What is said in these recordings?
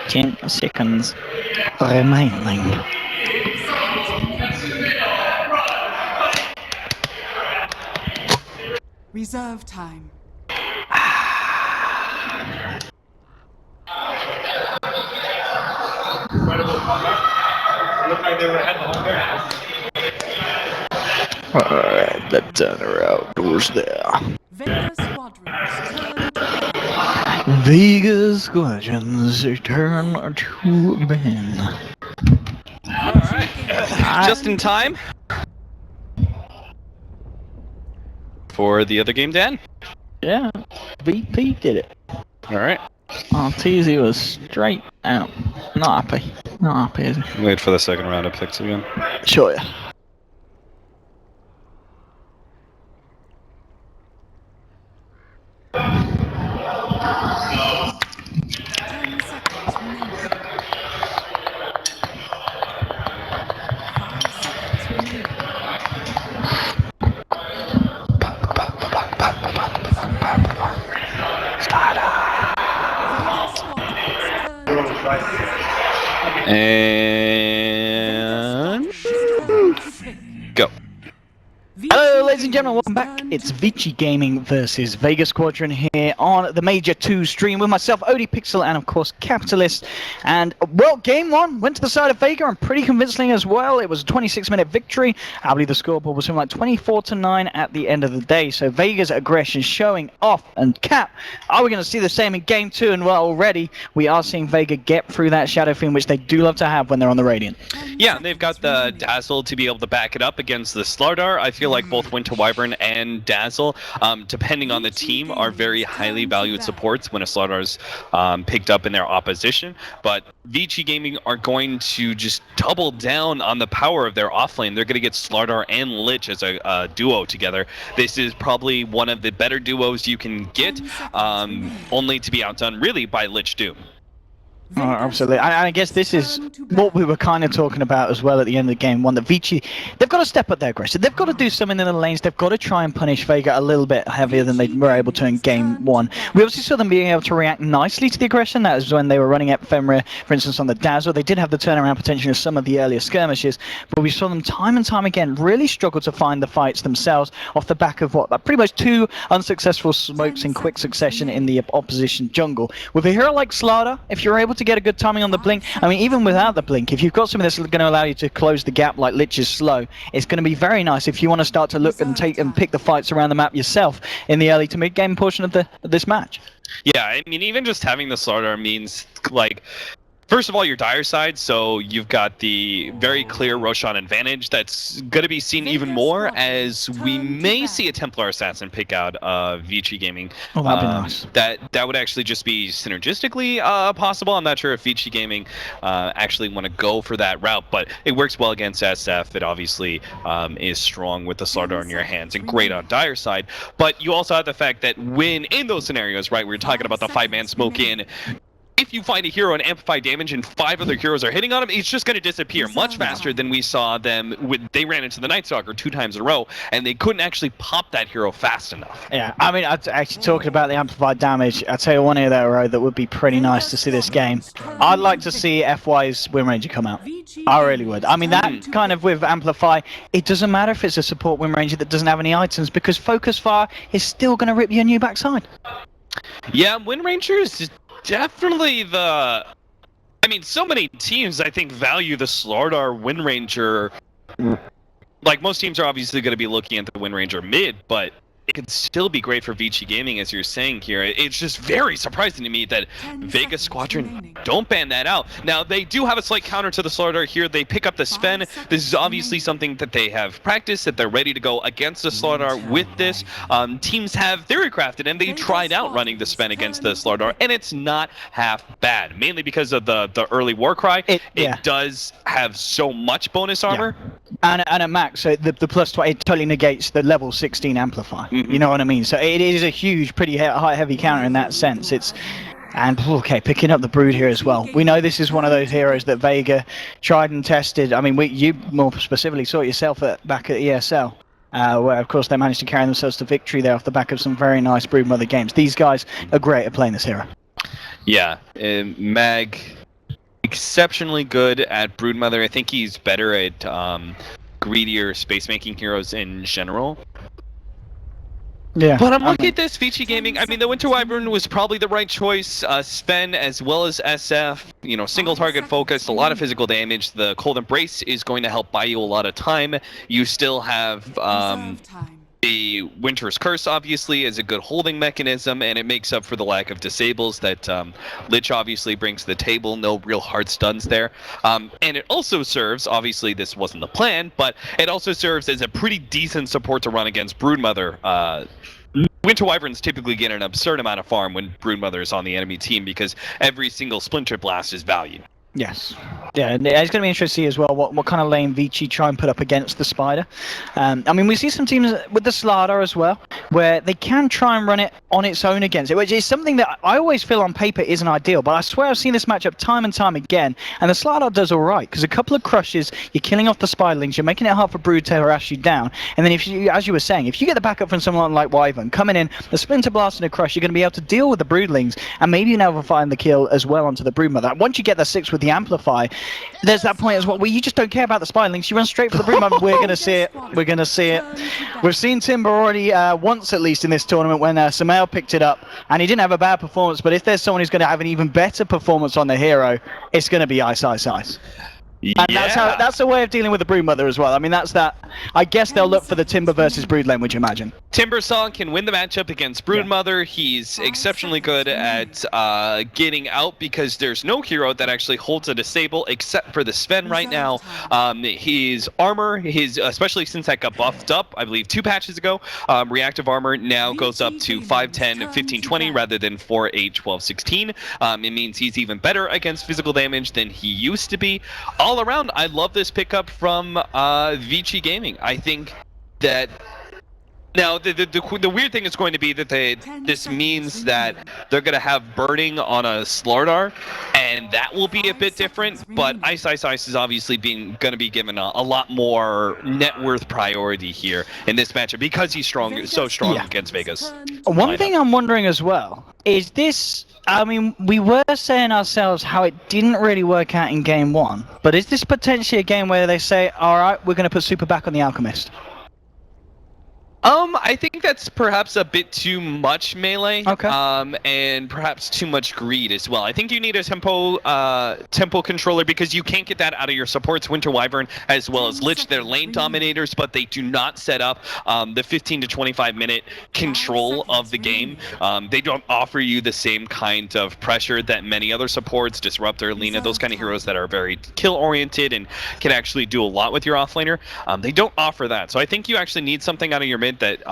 10 seconds remaining. Reserve time. Alright, the turner outdoors there. Vega Squadron's turn to Vega Squadron's turn to Ben. Alright, just in time for the other game, Dan. Yeah, VP did it. Alright. TZ was straight out. Not happy. Not happy, is he? Wait for the second round of picks again. Sure, yeah. And go. Hello, ladies and gentlemen, welcome back. It's Vici Gaming versus Vega Squadron here on the Major 2 stream with myself, Odie Pixel, and of course, Capitalist. And, well, game one went to the side of Vega, and pretty convincingly as well. It was a 26-minute victory. I believe the scoreboard was something like 24-9 at the end of the day. So Vega's aggression showing off. And Cap, are we going to see the same in game two? And, well, already we are seeing Vega get through that Shadow Fiend, which they do love to have when they're on the Radiant. Yeah, they've got the Dazzle to be able to back it up against the Slardar. I feel like both Winter Wyvern and Dazzle, depending on the team, are very highly valued supports when a Slardar's picked up in their opposition. But Vici Gaming are going to just double down on the power of their offlane. They're going to get Slardar and Lich as a duo together. This is probably one of the better duos you can get, only to be outdone really by Lich Doom. Oh, absolutely. I guess this is what we were kind of talking about as well at the end of the game one, that Vici, they've got to step up their aggression. They've got to do something in the lanes. They've got to try and punish Vega a little bit heavier than they were able to in game one. We obviously saw them being able to react nicely to the aggression. That was when they were running Ephemera, for instance, on the Dazzle. They did have the turnaround potential in some of the earlier skirmishes, but we saw them time and time again really struggle to find the fights themselves off the back of what, pretty much two unsuccessful smokes in quick succession in the opposition jungle. With a hero like Slardar, if you're able to get a good timing on the blink, I mean, even without the blink, if you've got something that's going to allow you to close the gap like Lich is slow, it's going to be very nice if you want to start to look and take and pick the fights around the map yourself in the early to mid-game portion of this match. Yeah, I mean, even just having the Slardar means, like, first of all, your dire side, so you've got the very clear Roshan advantage that's going to be seen even more as we may see a Templar Assassin pick out Vici Gaming. Oh, that'd be nice. That would actually just be synergistically possible. I'm not sure if Vici Gaming actually want to go for that route, but it works well against SF. It obviously is strong with the Slardar in your hands and great on dire side. But you also have the fact that when in those scenarios, right, we're talking about the 5-man smoke in, if you find a hero and amplify damage and 5 other heroes are hitting on him, it's just going to disappear much faster than we saw them when they ran into the Night Stalker 2 times in a row, and they couldn't actually pop that hero fast enough. Yeah, I mean, actually talking about the amplified damage, I'll tell you one hero that would be pretty nice to see this game. I'd like to see FY's Wind Ranger come out. I really would. I mean, that kind of with Amplify, it doesn't matter if it's a support Wind Ranger that doesn't have any items, because Focus Fire is still going to rip you a new backside. Yeah, Wind Ranger is definitely the... I mean, so many teams, I think, value the Slardar Wind Ranger. Like, most teams are obviously going to be looking at the Wind Ranger mid, but it could still be great for Vici Gaming, as you're saying here. It's just very surprising to me that Vega Squadron don't ban that out. Now, they do have a slight counter to the Slardar here. They pick up the Sven. This is obviously something that they have practiced, that they're ready to go against the Slardar with this. Teams have theory crafted, and they tried out running the Sven against the Slardar, and it's not half bad, mainly because of the early Warcry. It does have so much bonus armor. Yeah. And at max, so the plus 20, it totally negates the level 16 amplify. You know what I mean? So it is a huge, pretty heavy counter in that sense. And okay, picking up the Brood here as well. We know this is one of those heroes that Vega tried and tested. I mean, you more specifically saw it yourself back at ESL. Where of course they managed to carry themselves to victory there off the back of some very nice Broodmother games. These guys are great at playing this hero. Yeah, Mag exceptionally good at Broodmother. I think he's better at greedier space-making heroes in general. Yeah. But I'm looking at this Vici Gaming. I mean, the Winter Wyvern was probably the right choice. Sven as well as SF, you know, single target focus, a lot of physical damage. The Cold Embrace is going to help buy you a lot of time. You still have Reserve time. the Winter's Curse, obviously, as a good holding mechanism, and it makes up for the lack of disables that Lich obviously brings to the table. No real hard stuns there. And it also serves, obviously this wasn't the plan, but it also serves as a pretty decent support to run against Broodmother. Winter Wyverns typically get an absurd amount of farm when Broodmother is on the enemy team because every single Splinter Blast is valued. Yes. Yeah, and it's going to be interesting to see as well what kind of lane Vici try and put up against the Spider. I mean, we see some teams with the Slardar as well, where they can try and run it on its own against it, which is something that I always feel on paper isn't ideal, but I swear I've seen this matchup time and time again, and the Slardar does all right, because a couple of crushes, you're killing off the Spiderlings, you're making it hard for Brood to harass you down, and then if you, as you were saying, if you get the backup from someone like Wyvern, coming in, the Splinter Blast and a crush, you're going to be able to deal with the Broodlings, and maybe you now find the kill as well onto the Broodmother. Once you get the 6 with the Amplify, there's that point as well where you just don't care about the Spiderlings. You run straight for the Broodmother. We're going to see it. We're going to see it. We've seen Timber already once at least in this tournament when Samael picked it up, and he didn't have a bad performance, but if there's someone who's going to have an even better performance on the hero, it's going to be Ice Ice Ice. And that's a way of dealing with the Broodmother as well. I mean, that's that. I guess they'll look for the Timber versus Brood lane, would you imagine? Timbersong can win the matchup against Broodmother. He's exceptionally good at getting out because there's no hero that actually holds a disable except for the Sven right now. His armor, especially since that got buffed up, I believe 2 patches ago, reactive armor now goes up to 510, 15, 20 rather than 4, 8, 12, 16. It means he's even better against physical damage than he used to be. All around, I love this pickup from Vici Gaming. I think that now the weird thing is going to be that this means that they're going to have burning on a Slardar, and that will be a bit different. But Ice Ice Ice is obviously going to be given a lot more net worth priority here in this matchup because he's so strong against Vega's. One thing I'm wondering as well is this. I mean, we were saying ourselves how it didn't really work out in game 1, but is this potentially a game where they say, all right, we're going to put Super back on the Alchemist? I think that's perhaps a bit too much melee, and perhaps too much greed as well. I think you need a tempo controller because you can't get that out of your supports, Winter Wyvern as well as Lich. They're lane dominators, but they do not set up the 15 to 25 minute control of the game. They don't offer you the same kind of pressure that many other supports, Disruptor, Lina, those kind of heroes that are very kill oriented and can actually do a lot with your offlaner. They don't offer that, so I think you actually need something out of your mid that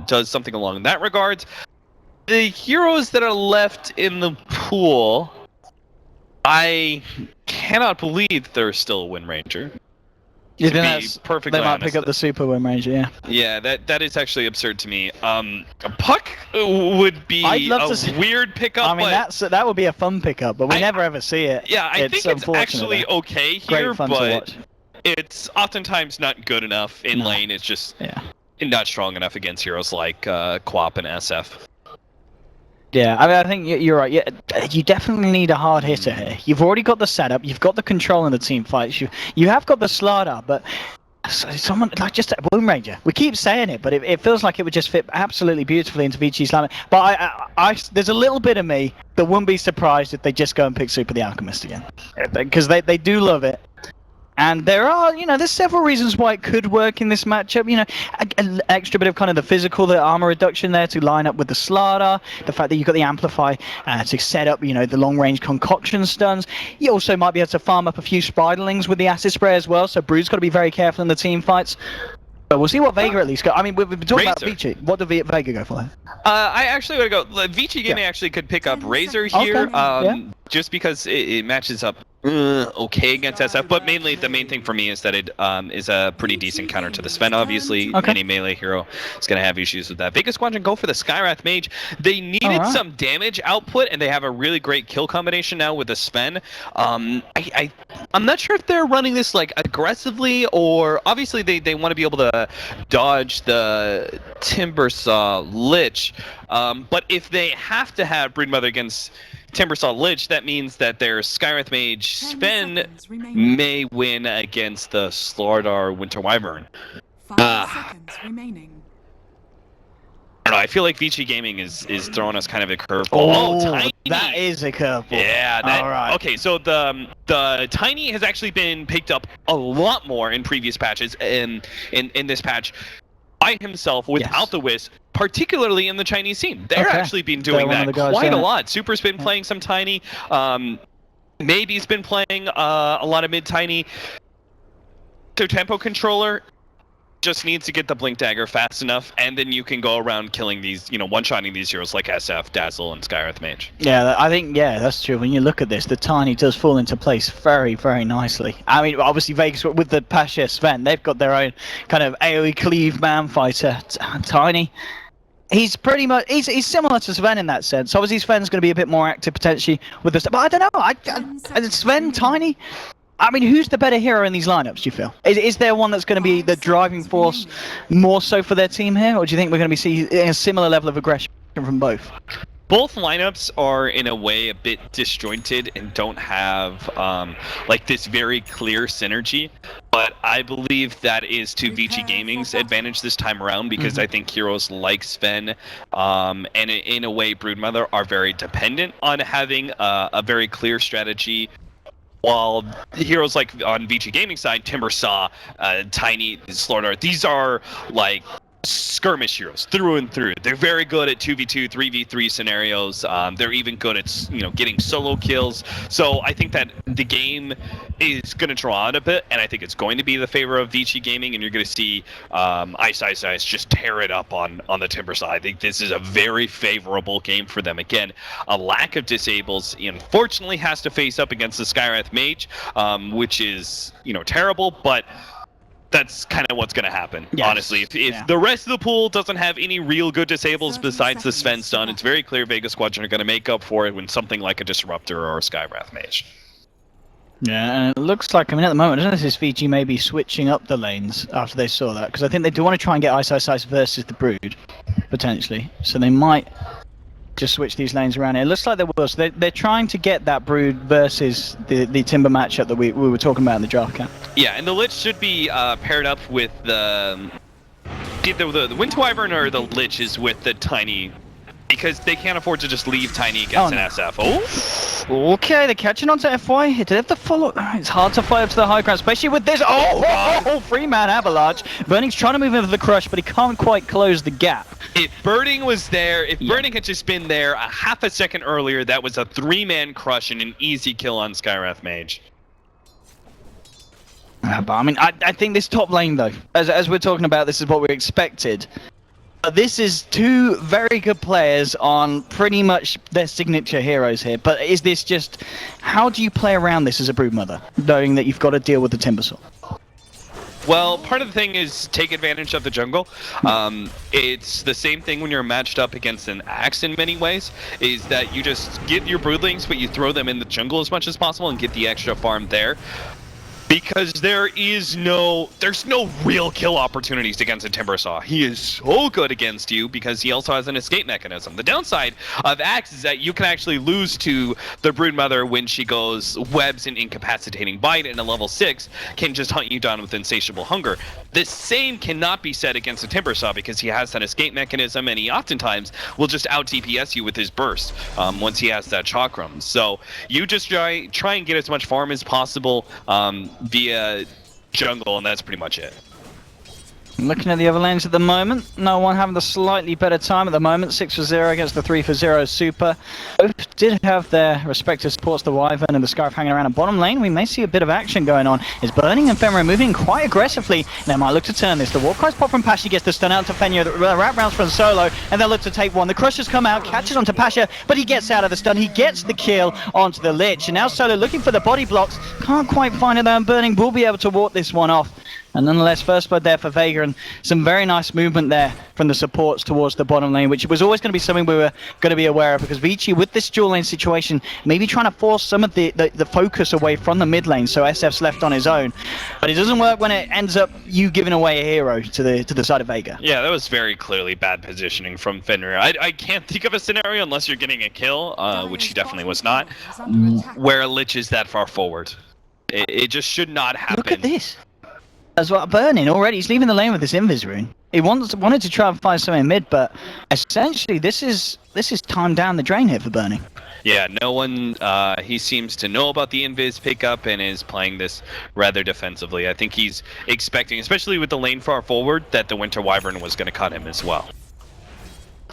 does something along that regard. The heroes that are left in the pool, I cannot believe there's still a Wind Ranger. They might pick up the Super Wind Ranger, yeah. Yeah, that is actually absurd to me. Puck would be a weird pickup. I mean, that would be a fun pickup, but we never ever see it. Yeah, I think it's actually okay here, but it's oftentimes not good enough in lane. It's just not strong enough against heroes like Quap and SF. Yeah, I mean, I think you're right. Yeah, you definitely need a hard hitter here. You've already got the setup, you've got the control in the team fights, you have got the Slardar, but someone like just a Wind Ranger. We keep saying it, but it feels like it would just fit absolutely beautifully into Vici's lineup. But there's a little bit of me that wouldn't be surprised if they just go and pick Super the Alchemist again, because they do love it. And there are, there's several reasons why it could work in this matchup. An extra bit of kind of the physical, the armor reduction there to line up with the Slardar. The fact that you've got the Amplify to set up, the long-range concoction stuns. You also might be able to farm up a few Spiderlings with the Acid Spray as well. So Brood's got to be very careful in the team fights. But we'll see what Vega at least got. I mean, we've been talking about Vici. What did Vega go for? I actually would go. Vici Gaming actually could pick up Razor here, just because it matches up okay against SF. But mainly, the main thing for me is that it is a pretty decent counter to the Sven. Obviously, any melee hero is going to have issues with that. Vega Squadron go for the Skywrath Mage. They needed some damage output, and they have a really great kill combination now with the Sven. I'm not sure if they're running this like aggressively, or obviously they want to be able to dodge the Timbersaw Lich. But if they have to have Broodmother against Timbersaw Lich, that means that their Skywrath Mage 10 Sven seconds remaining. may win against the Slardar Winter Wyvern. 5 seconds remaining. I don't know, I feel like Vici Gaming is throwing us kind of a curveball. Oh, Tiny! that is a curveball. Yeah, that, All right. okay, so the Tiny has actually been picked up a lot more in previous patches, in this patch by himself without the Wisp, particularly in the Chinese scene. They're actually been doing that quite a lot. Super's been playing some Tiny, Maybe's been playing a lot of mid-Tiny. Their tempo controller just needs to get the Blink Dagger fast enough, and then you can go around killing these, one-shotting these heroes like SF, Dazzle, and Skywrath Mage. Yeah, I think, that's true. When you look at this, the Tiny does fall into place very, very nicely. I mean, obviously, Vegas, with the Pasha Sven, they've got their own kind of AoE cleave man fighter. Tiny, he's pretty much, he's similar to Sven in that sense. Obviously, Sven's going to be a bit more active, potentially, with this, but I don't know, Sven, Tiny... I mean, who's the better hero in these lineups, do you feel? Is there one that's going to be the driving force more so for their team here? Or do you think we're going to be seeing a similar level of aggression from both? Both lineups are, in a way, a bit disjointed and don't have, like, this very clear synergy. But I believe that is to Vici Gaming's advantage this time around, because I think heroes like Sven and, in a way, Broodmother are very dependent on having a very clear strategy. While heroes like on Vici Gaming side, Timbersaw, Tiny, Slardar, these are like skirmish heroes through and through. They're very good at 2v2, 3v3 scenarios. They're even good at getting solo kills. So I think that the game is going to draw out a bit, and I think it's going to be the favor of Vici Gaming, and you're going to see Ice just tear it up on the Timbersaw. I think this is a very favorable game for them. Again, a lack of disables. Unfortunately, has to face up against the Skywrath Mage, which is terrible, but that's kind of what's going to happen, honestly. If the rest of the pool doesn't have any real good disables besides the Sven stun, it's very clear Vega Squadron are going to make up for it when something like a Disruptor or a Skywrath Mage. Yeah, and it looks like, at the moment, I don't know if this VG may be switching up the lanes after they saw that, because I think they do want to try and get Ice versus the Brood, potentially. So they might just switch these lanes around. It looks like there was. They're trying to get that Brood versus the Timber matchup that we were talking about in the draft camp. Yeah, and the Lich should be paired up with the Winter Wyvern, or the Lich is with the Tiny, because they can't afford to just leave Tiny against an SF. Oh! Okay, they're catching on to FY. Did they have to follow? It's hard to fly up to the high ground, especially with this. Three-man avalanche. Burning's trying to move into the crush, but he can't quite close the gap. If Burning was there, if Burning had just been there a half a second earlier, that was a three-man crush and an easy kill on Skywrath Mage. But I think this top lane, though, as we're talking about, this is what we expected. This is two very good players on pretty much their signature heroes here. But is this just... How do you play around this as a Broodmother, knowing that you've got to deal with the Timbersaw? Well, part of the thing is take advantage of the jungle. It's the same thing when you're matched up against an Axe in many ways, is that you just get your Broodlings, but you throw them in the jungle as much as possible and get the extra farm there. Because there's no real kill opportunities against a Timbersaw. He is so good against you because he also has an escape mechanism. The downside of Axe is that you can actually lose to the Broodmother when she goes Webs and Incapacitating Bite, and a level 6 can just hunt you down with Insatiable Hunger. The same cannot be said against a Timbersaw because he has that escape mechanism, and he oftentimes will just out-DPS you with his burst once he has that Chakram. So you just try and get as much farm as possible via jungle, and that's pretty much it. Looking at the other lanes at the moment, no one having the slightly better time at the moment. 6-0 against the 3-0 Super. Both did have their respective supports, the Wyvern and the Scarf hanging around. And bottom lane, we may see a bit of action going on. Is Burning and Fenrir moving quite aggressively. They might look to turn this. The Warcry's pop from Pasha gets the stun out to Fenrir. The wrap rounds from Solo, and they'll look to take one. The Crushers come out, catches onto Pasha, but he gets out of the stun. He gets the kill onto the Lich. And now Solo looking for the body blocks. Can't quite find it though, and Burning will be able to walk this one off. And nonetheless, first blood there for Vega, and some very nice movement there from the supports towards the bottom lane, which was always going to be something we were going to be aware of, because Vici, with this dual lane situation, maybe trying to force some of the focus away from the mid lane, so SF's left on his own. But it doesn't work when it ends up you giving away a hero to the side of Vega. Yeah, that was very clearly bad positioning from Fenrir. I can't think of a scenario, unless you're getting a kill, which he definitely was not, where a Lich is that far forward. It just should not happen. Look at this. As well, Burning already. He's leaving the lane with this Invis rune. He wanted to try and find something mid, but essentially this is time down the drain here for Burning. Yeah, no one. He seems to know about the Invis pickup and is playing this rather defensively. I think he's expecting, especially with the lane far forward, that the Winter Wyvern was going to cut him as well.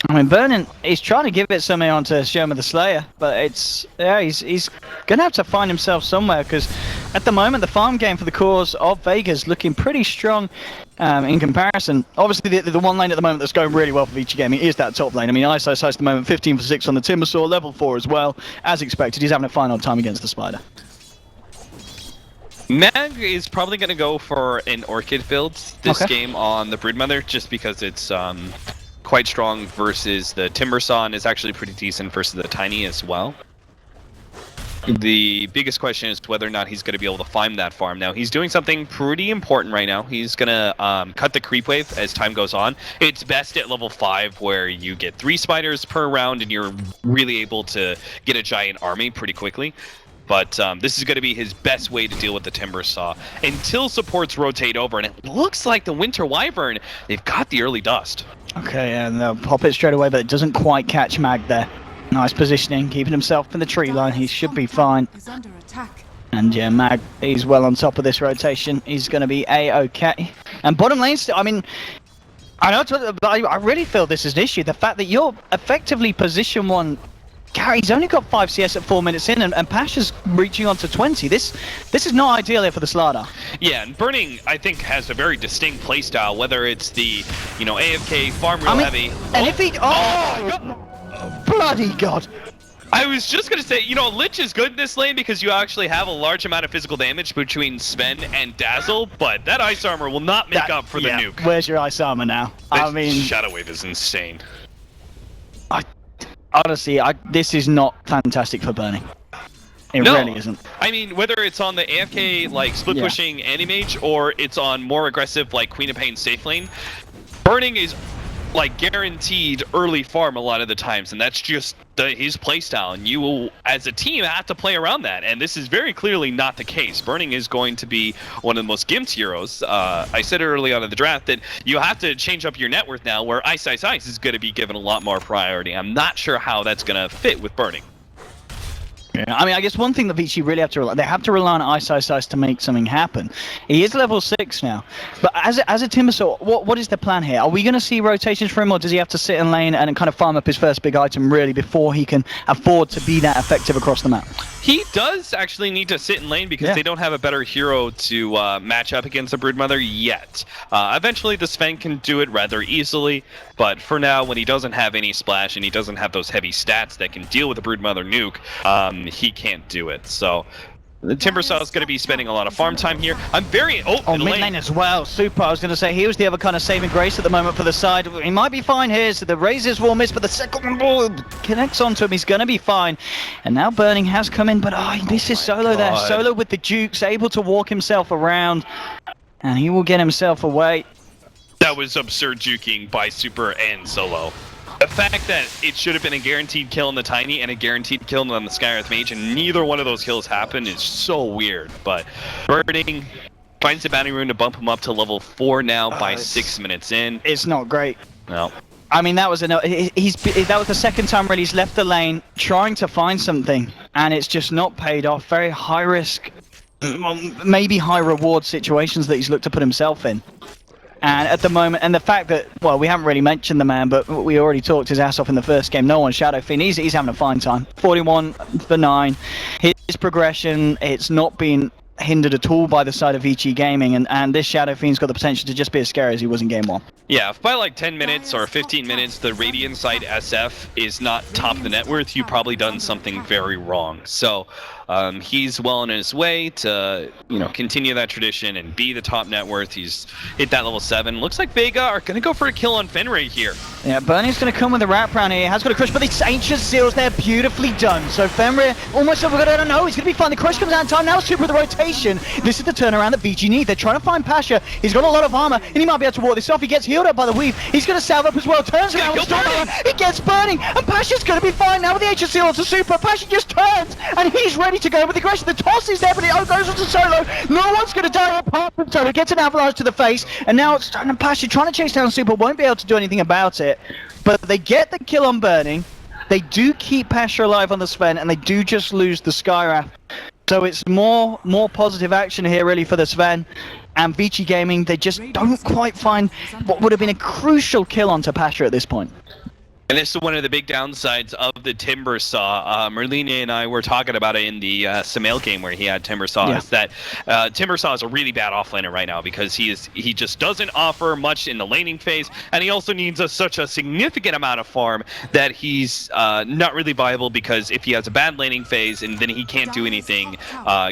I mean, Burning, he's trying to give it something onto Shoma the Slayer, but he's going to have to find himself somewhere, because at the moment the farm game for the cause of Vega's looking pretty strong in comparison. Obviously, the one lane at the moment that's going really well for Vici Gaming is that top lane. I mean, ISO size at the moment, 15 for 6 on the Timbersaw, level 4 as well. As expected, he's having a fine old time against the Spider. Mag is probably going to go for an Orchid build this game on the Broodmother, just because it's quite strong versus the Timbersaw, and is actually pretty decent versus the Tiny as well. The biggest question is whether or not he's going to be able to farm that farm. Now, he's doing something pretty important right now. He's going to cut the creep wave as time goes on. It's best at level 5, where you get 3 spiders per round and you're really able to get a giant army pretty quickly. But this is going to be his best way to deal with the Timbersaw until supports rotate over. And it looks like the Winter Wyvern, they've got the early dust. Okay, and they'll pop it straight away, but it doesn't quite catch Mag there. Nice positioning, keeping himself in the tree line. He should be fine. And yeah, Mag, he's well on top of this rotation. He's going to be A-okay. And bottom lane, I mean, I know, but I really feel this is an issue. The fact that you're effectively position 1. Gary's only got 5 CS at 4 minutes in, and Pasha's reaching on to 20. This is not ideal here for the Slardar. Yeah, and Burning, I think, has a very distinct playstyle, whether it's the, AFK, farm real heavy. And if he... Oh, bloody God. I was just going to say, Lich is good in this lane because you actually have a large amount of physical damage between Sven and Dazzle, but that Ice Armor will not make up for the nuke. Where's your Ice Armor now? I mean... Shadow Wave is insane. Honestly, this is not fantastic for Burning. It really isn't. I mean, whether it's on the AFK, split pushing Anti-Mage, or it's on more aggressive, Queen of Pain safe lane, Burning is, guaranteed early farm a lot of the times, and that's just his playstyle, and you will, as a team, have to play around that, and this is very clearly not the case. Burning is going to be one of the most gimped heroes. I said it early on in the draft that you have to change up your net worth now, where Ice is going to be given a lot more priority. I'm not sure how that's going to fit with Burning. Yeah, I mean, I guess one thing that Vici really have to rely on Ice to make something happen. He is level 6 now, but as a Timbersaw, what is the plan here? Are we going to see rotations for him, or does he have to sit in lane and kind of farm up his first big item really before he can afford to be that effective across the map? He does actually need to sit in lane because they don't have a better hero to match up against the Broodmother yet. Eventually, the Sven can do it rather easily, but for now, when he doesn't have any splash and he doesn't have those heavy stats that can deal with the Broodmother nuke, he can't do it. So the Timbersaw is going to be spending a lot of farm time here. I'm very... mid lane as well. Super. I was going to say, he was the other kind of saving grace at the moment for the side. He might be fine here, so the raises will miss, but the second ball connects onto him. He's going to be fine. And now Burning has come in, but this is Solo there. Solo with the Jukes, able to walk himself around, and he will get himself away. That was absurd juking by Super and Solo. The fact that it should have been a guaranteed kill on the Tiny and a guaranteed kill on the Skyreth Mage, and neither one of those kills happened, is so weird. But Burning finds the bounty rune to bump him up to level 4 now by 6 minutes in. It's not great. No. I mean, that was that was the second time really he's left the lane trying to find something, and it's just not paid off. Very high risk, maybe high reward situations that he's looked to put himself in. And at the moment, and the fact that, well, we haven't really mentioned the man, but we already talked his ass off in the first game. No one Shadow Fiend. He's having a fine time. 41 for 9. His progression, it's not been hindered at all by the side of Vici Gaming, and this Shadow Fiend's got the potential to just be as scary as he was in game 1. Yeah, if by 10 minutes or 15 minutes the Radiant side SF is not top of the net worth, you've probably done something very wrong. So He's well on his way to, continue that tradition and be the top net worth. He's hit that level 7. Looks like Vega are going to go for a kill on Fenrir here. Yeah, Bernie's going to come with a wraparound here. He has got a crush, but these ancient seals, they're beautifully done. So Fenrir almost over. I don't know. He's going to be fine. The crush comes out in time. Now Super with the rotation. This is the turnaround that Vici need. They're trying to find Pasha. He's got a lot of armor, and he might be able to ward this off. He gets healed up by the weave. He's going to salve up as well. Turns around with Storm. He gets burning, and Pasha's going to be fine now with the ancient seal to Super. Pasha just turns, and he's ready to go with the aggression. The toss is there, but it goes on to Solo. No one's going to die apart from Solo. Gets an avalanche to the face, and now it's Pasha trying to chase down Super. Won't be able to do anything about it. But they get the kill on Burning. They do keep Pasha alive on the Sven, and they do just lose the Skywrath. So it's more positive action here, really, for the Sven. And Vici Gaming, they just don't quite find what would have been a crucial kill onto Pasha at this point. And this is one of the big downsides of the Timber Saw. Merlina and I were talking about it in the Samael game where he had Timber Saw. Yeah. Is that Timber Saw is a really bad offlaner right now because he just doesn't offer much in the laning phase, and he also needs such a significant amount of farm that he's not really viable, because if he has a bad laning phase and then he can't do anything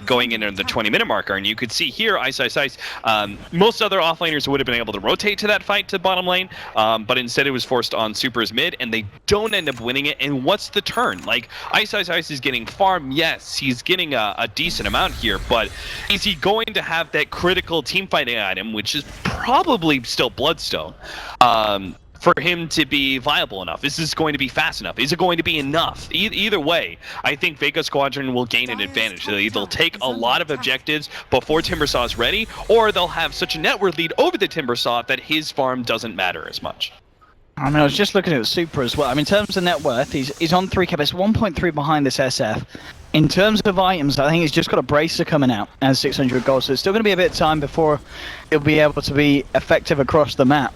going into the 20-minute marker. And you could see here, Ice, most other offlaners would have been able to rotate to that fight to bottom lane, but instead it was forced on Super's mid, and they don't end up winning it. And what's the turn? Like, Ice is getting farm, yes, he's getting a decent amount here, but is he going to have that critical team fighting item, which is probably still Bloodstone, for him to be viable enough? Is this going to be fast enough? Is it going to be enough? Either way, I think Vega Squadron will gain an advantage. They'll take a lot of objectives before Timbersaw is ready, or they'll have such a net worth lead over the Timbersaw that his farm doesn't matter as much. I mean, I was just looking at the Super as well. I mean, in terms of net worth, he's on 3k, it's 1.3 behind this SF. In terms of items, I think he's just got a Bracer coming out and 600 gold, so it's still going to be a bit of time before he'll be able to be effective across the map.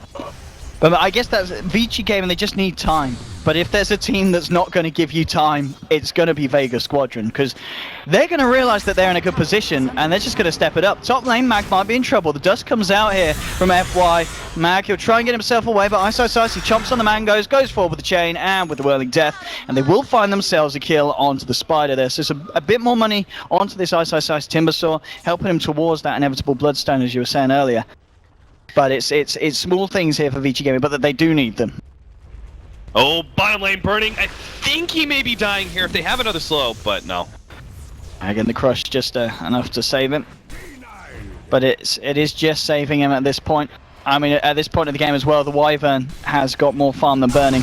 But I guess that's Vici Gaming, they just need time. But if there's a team that's not going to give you time, it's going to be Vega Squadron, because they're going to realize that they're in a good position, and they're just going to step it up. Top lane, Mag might be in trouble. The dust comes out here from FY. Mag, he'll try and get himself away, but Ice, he chomps on the mangoes, goes forward with the chain, and with the whirling death, and they will find themselves a kill onto the spider there. So it's a bit more money onto this Ice Timbersaw, helping him towards that inevitable bloodstone, as you were saying earlier. But it's small things here for Vici Gaming, but that they do need them. Oh, bottom lane burning. I think he may be dying here if they have another slow, but no. Again, the crush just enough to save him. But it is just saving him at this point. I mean, at this point of the game as well, the Wyvern has got more farm than Burning.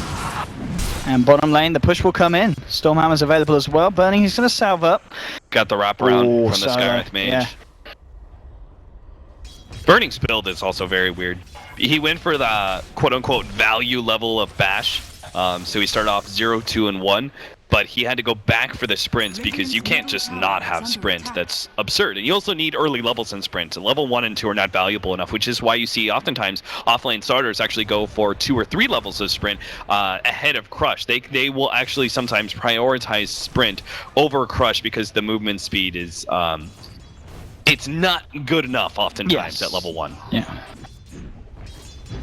And bottom lane, the push will come in. Stormhammer's available as well. Burning, he's going to salve up. Got the wraparound from the Skywrath Mage. Yeah. Burning's build is also very weird. He went for the quote-unquote value level of Bash. So he started off 0, 2, and 1, but he had to go back for the sprints because you can't just not have sprint. That's absurd. And you also need early levels in sprint. Level 1 and 2 are not valuable enough, which is why you see oftentimes offlane starters actually go for 2 or 3 levels of sprint ahead of Crush. They will actually sometimes prioritize sprint over Crush because the movement speed is it's not good enough oftentimes at level 1. Yeah.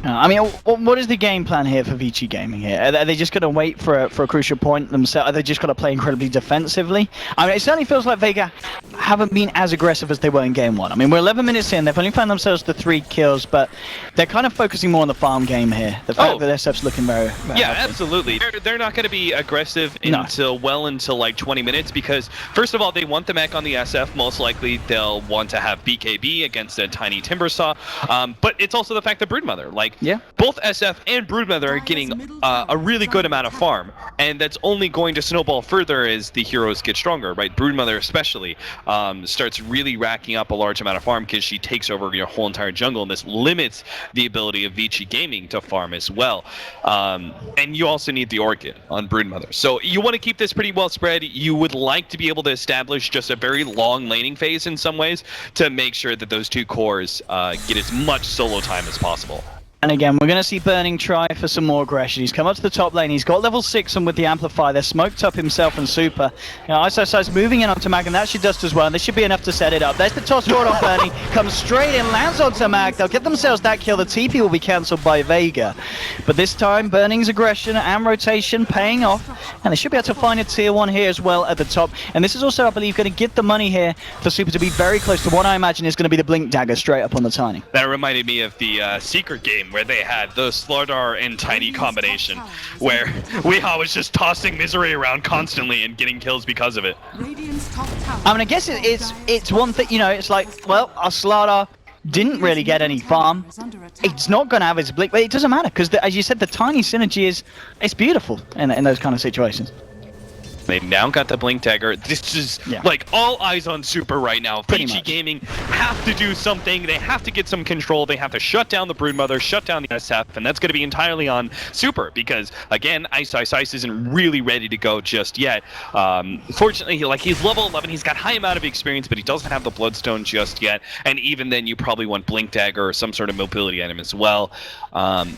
I mean, what is the game plan here for Vici Gaming here? Are they just going to wait for a crucial point themselves? Are they just going to play incredibly defensively? I mean, it certainly feels like Vega haven't been as aggressive as they were in game 1. I mean, we're 11 minutes in. They've only found themselves the 3 kills, but they're kind of focusing more on the farm game here. The fact that SF's looking very yeah, healthy. absolutely. They're not going to be aggressive until like 20 minutes because, first of all, they want the mech on the SF. Most likely, they'll want to have BKB against a tiny Timbersaw. But it's also the fact that Broodmother, like, both SF and Broodmother are getting a really good amount of farm, and that's only going to snowball further as the heroes get stronger, right? Broodmother especially starts really racking up a large amount of farm because she takes over your whole entire jungle, and this limits the ability of Vici Gaming to farm as well. And you also need the Orchid on Broodmother. So you want to keep this pretty well spread. You would like to be able to establish just a very long laning phase in some ways to make sure that those 2 cores get as much solo time as possible. And again, we're going to see Burning try for some more aggression. He's come up to the top lane. He's got level 6 and with the Amplifier. They're smoked up himself and Super. You know, ISO's moving in onto Mag, and that should dust as well. And this should be enough to set it up. There's the toss forward on Burning. Comes straight in, lands onto Mag. They'll get themselves that kill. The TP will be cancelled by Vega. But this time, Burning's aggression and rotation paying off. And they should be able to find a tier 1 here as well at the top. And this is also, I believe, going to get the money here for Super to be very close to what I imagine is going to be the Blink Dagger straight up on the Tiny. That reminded me of the Secret game where they had the Slardar and Tiny combination, where Weehaw was just tossing Misery around constantly and getting kills because of it. I mean, I guess it's one thing, you know, it's like, well, our Slardar didn't really get any farm. It's not going to have his Blink, but it doesn't matter, because as you said, the Tiny synergy it's beautiful in those kind of situations. They now got the Blink Dagger. This is like all eyes on Super right now. Vici Gaming have to do something. They have to get some control. They have to shut down the Broodmother, shut down the SF, and that's going to be entirely on Super because, again, Ice isn't really ready to go just yet. Fortunately, he's level 11. He's got high amount of experience, but he doesn't have the Bloodstone just yet. And even then, you probably want Blink Dagger or some sort of mobility item as well.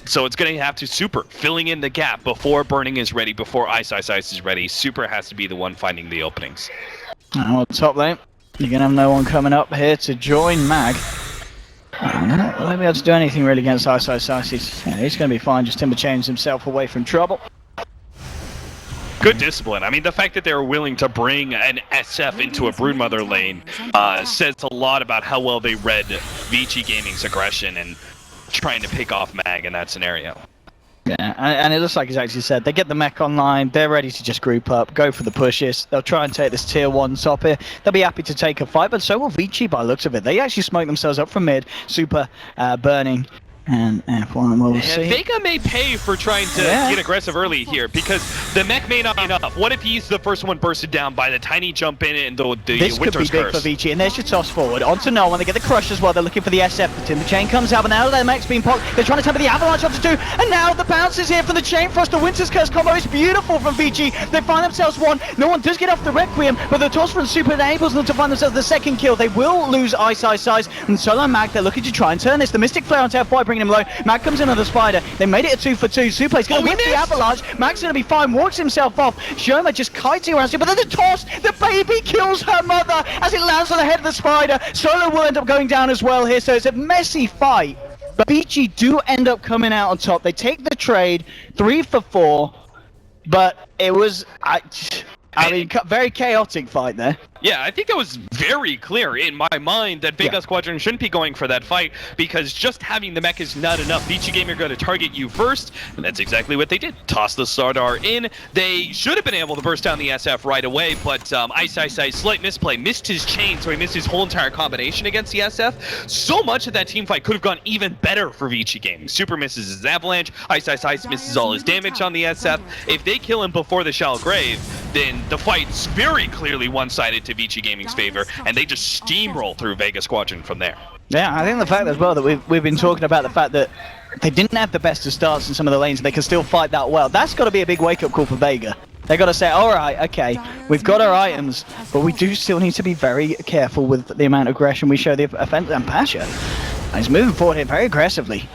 So it's going to have to Super filling in the gap before Burning is ready, before Ice is ready. Super has to be the one finding the openings. Well, top lane, you're going to have no one coming up here to join Mag. Not going to be able to do anything really against Ice. He's going to be fine, just Timber chains himself away from trouble. Good discipline. I mean, the fact that they were willing to bring an SF into a Broodmother lane says a lot about how well they read Vici Gaming's aggression and trying to pick off Mag in that scenario. Yeah, and it looks like he's actually said they get the mech online, they're ready to just group up, go for the pushes. They'll try and take this tier 1 top here. They'll be happy to take a fight, but so will Vici by the looks of it. They actually smoke themselves up from mid, Super Burning. And F1 will see. Vega may pay for trying to get aggressive early here because the mech may not be enough. What if he's the first one bursted down by the Tiny jump in and the this Winter's could be big Curse? for Vici, and there's your toss forward onto no one. They get the crush as well. They're looking for the SF. The Timber Chain comes out, but now their mech's being popped. They're trying to temper the Avalanche onto 2, and now the bounce is here from the Chain Frost. The Winter's Curse combo is beautiful from Vici. They find themselves one. No one does get off the Requiem, but the toss from Super enables them to find themselves the second kill. They will lose Ice, and Solo Mag, they're looking to try and turn this. The Mystic Flare onto F5, bringing him low. Mag comes in on the Spider. They made it a 2 for 2. Suple's going to whip the Avalanche. Mag's going to be fine. Walks himself off. Shoma just kiting around Super. But then the toss. The baby kills her mother as it lands on the head of the Spider. Solo will end up going down as well here. So it's a messy fight. But Vici do end up coming out on top. They take the trade. 3 for 4. But it was... I mean, very chaotic fight there. Yeah, I think it was very clear in my mind that Vega Squadron shouldn't be going for that fight because just having the mech is not enough. Vici Gamer are going to target you first, and that's exactly what they did. Toss the Slardar in. They should have been able to burst down the SF right away, but Ice, slight misplay, missed his chain, so he missed his whole entire combination against the SF. So much of that team fight could have gone even better for Vici Gaming. Super misses his Avalanche, Ice misses all his damage on the SF. If they kill him before the Shallow Grave, then the fight's very clearly one-sided to Vici Gaming's favor, and they just steamroll through Vega Squadron from there. Yeah, I think the fact as well that we've been talking about the fact that they didn't have the best of starts in some of the lanes, and they can still fight that well. That's got to be a big wake-up call for Vega. They got to say, all right, okay, we've got our items, but we do still need to be very careful with the amount of aggression we show the offense. And Pasha is moving forward here very aggressively.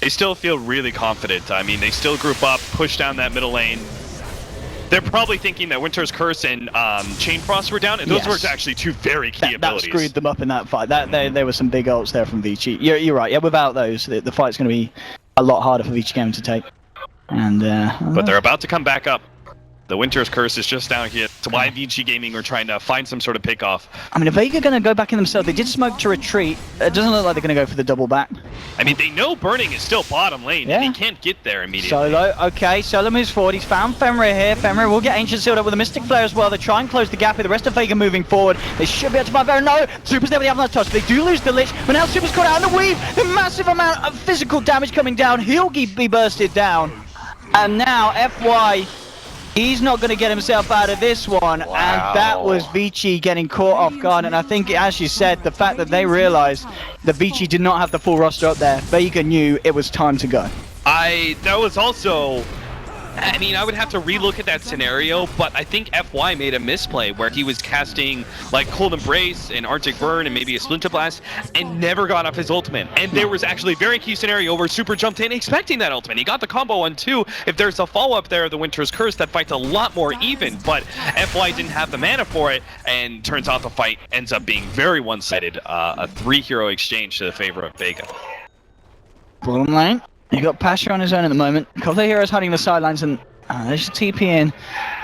They still feel really confident. I mean, they still group up, push down that middle lane. They're probably thinking that Winter's Curse and Chain Frost were down, and those were actually two very key abilities. That screwed them up in that fight. There were some big ults there from Vici. You're right. Yeah, without those, the fight's going to be a lot harder for Vici Gaming to take. And but they're about to come back up. The Winter's Curse is just down here. That's why Vici Gaming are trying to find some sort of pick-off. I mean, are Vega going to go back in themselves? They did smoke to retreat. It doesn't look like they're going to go for the double back. I mean, they know Burning is still bottom lane, and he can't get there immediately. Solo, okay, Solo moves forward. He's found Fenrir here. Fenrir will get Ancient sealed up with a Mystic Flare as well. They try and close the gap with the rest of Vega moving forward. They should be able to find Fenrir. No, Super's there with the Avalanche touch. They do lose the Lich, but now Super's caught out in the weave. The massive amount of physical damage coming down. He'll be bursted down. And now FY... he's not going to get himself out of this one, and that was Vici getting caught off guard. And I think, as you said, the fact that they realized that Vici did not have the full roster up there, Vega knew it was time to go. That was also I mean, I would have to relook at that scenario, but I think FY made a misplay where he was casting like Cold Embrace and Arctic Burn and maybe a Splinter Blast and never got off his ultimate. And there was actually a very key scenario where Super jumped in expecting that ultimate. He got the combo on 2. If there's a follow-up there, the Winter's Curse, that fight's a lot more even, but FY didn't have the mana for it, and turns out the fight ends up being very one-sided. A 3-hero exchange to the favor of Vega. Bottom lane. You got Pasha on his own at the moment. A couple of heroes hiding the sidelines, and there's a TP in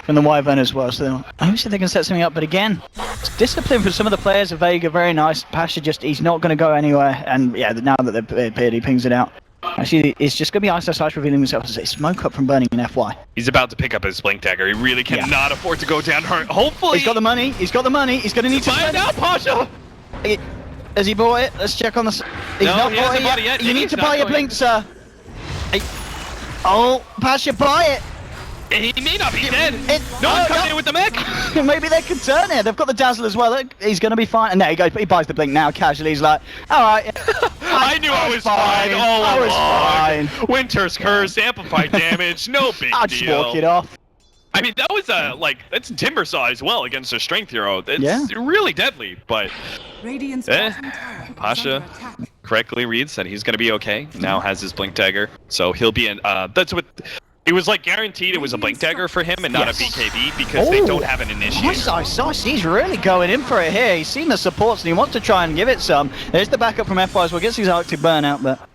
from the Wyvern as well. So obviously they can set something up, but again, it's discipline for some of the players of Vega. Very nice. Pasha he's not going to go anywhere, and yeah, now that they've appeared, he pings it out. Actually, it's just going to be Ice revealing himself as a smoke up from burning in FY. He's about to pick up his Blink Dagger. He really cannot afford to go down hard. Hopefully, he's got the money. He's got the money. He's going to need to find out, Pasha. Has he bought it? Let's check on the. He's no, not he bought hasn't it yet. bought it yet. You need to buy your blink, sir. Oh, Pasha, buy it. He may not be dead. No one's coming in with the mech. Maybe they could turn it. They've got the Dazzle as well. He's going to be fine. And there he goes. He buys the blink now casually. He's like, all right. I knew I was fine. I was fine. Winter's Curse, amplified damage, no big deal. I'll just walk it off. I mean, that was that's Timber Saw as well against a Strength hero. It's really deadly, but Pasha correctly reads that he's going to be okay. Now has his Blink Dagger, so he'll be in. That's what. It was like guaranteed it was a Blink Dagger for him and not a BKB because they don't have an initiator. Nice. He's really going in for it here. He's seen the supports and he wants to try and give it some. There's the backup from FY as well. Gets his Arctic Burnout, but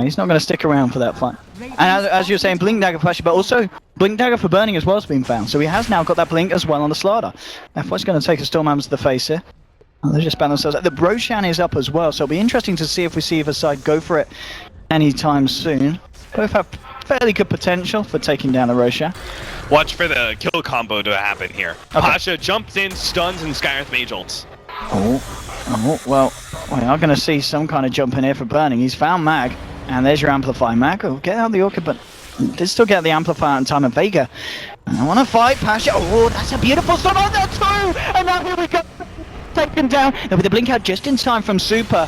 he's not going to stick around for that fight. And as you're saying, Blink Dagger for Pasha, but also Blink Dagger for burning as well has been found. So he has now got that Blink as well on the Slardar. FY's going to take a Stormhammer to the face here. Oh, they just ban themselves. The Roshan is up as well, so it'll be interesting to see if we see either side go for it anytime soon. Both have fairly good potential for taking down the Roshan. Watch for the kill combo to happen here. Okay. Pasha jumps in, stuns, and Skyreth Mage ults. Well, we are going to see some kind of jump in here for burning. He's found Mag, and there's your Amplify. Mag will get out the Orchid, but did still get the Amplifier in time of Vega. I want to fight Pasha. Oh, that's a beautiful storm on there too! And now here we go. Taken down. There'll be the blink out just in time from Super.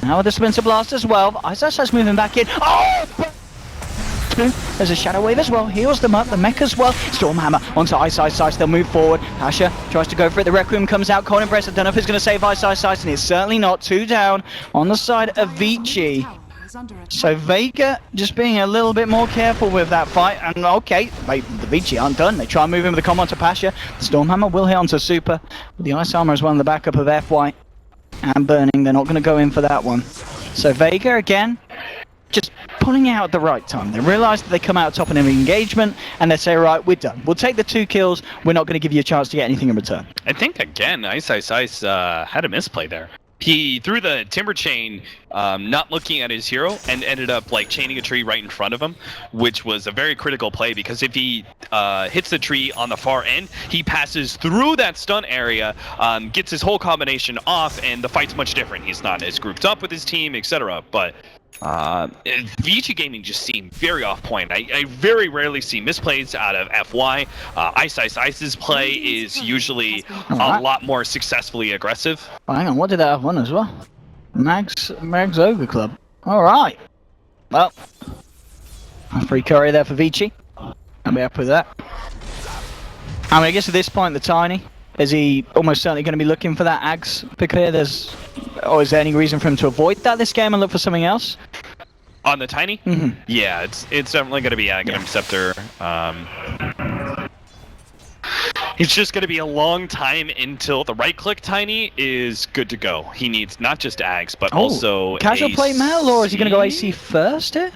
Now with the Splinter Blast as well. Ice moving back in. Oh! There's a Shadow Wave as well. Heals them up. The mech as well. Stormhammer onto Ice. They'll move forward. Pasha tries to go for it. The Requiem comes out. Cold Embrace. I don't know if it's going to save Ice. And it's certainly not. 2 down on the side of Vici. So Vega just being a little bit more careful with that fight. And okay, wait, the Vici aren't done. They try and move in with the combo to Pasha. The Stormhammer will hit onto Super. With the Ice Armor as well in the backup of FY. And burning. They're not going to go in for that one. So Vega again. Just pulling out at the right time. They realise that they come out top in an engagement and they say, right, we're done. We'll take the 2 kills. We're not going to give you a chance to get anything in return. I think, again, Ice had a misplay there. He threw the Timber Chain, not looking at his hero, and ended up like chaining a tree right in front of him, which was a very critical play because if he hits the tree on the far end, he passes through that stun area, gets his whole combination off, and the fight's much different. He's not as grouped up with his team, etc. But Vici Gaming just seemed very off point. I very rarely see misplays out of FY. Ice's play is usually a lot more successfully aggressive. Oh, hang on, what did I have one as well? Mag's Ogre Club. Alright. Well, a free curry there for Vici. I'll be happy with that. I mean, I guess at this point, the Tiny, is he almost certainly going to be looking for that Ags pick here? Or is there any reason for him to avoid that this game and look for something else? On the Tiny? Mm-hmm. Yeah, it's definitely going to be Aghanim Scepter. It's just going to be a long time until the right-click Tiny is good to go. He needs not just Ags, but also casual play Mel, or is he going to go AC first here?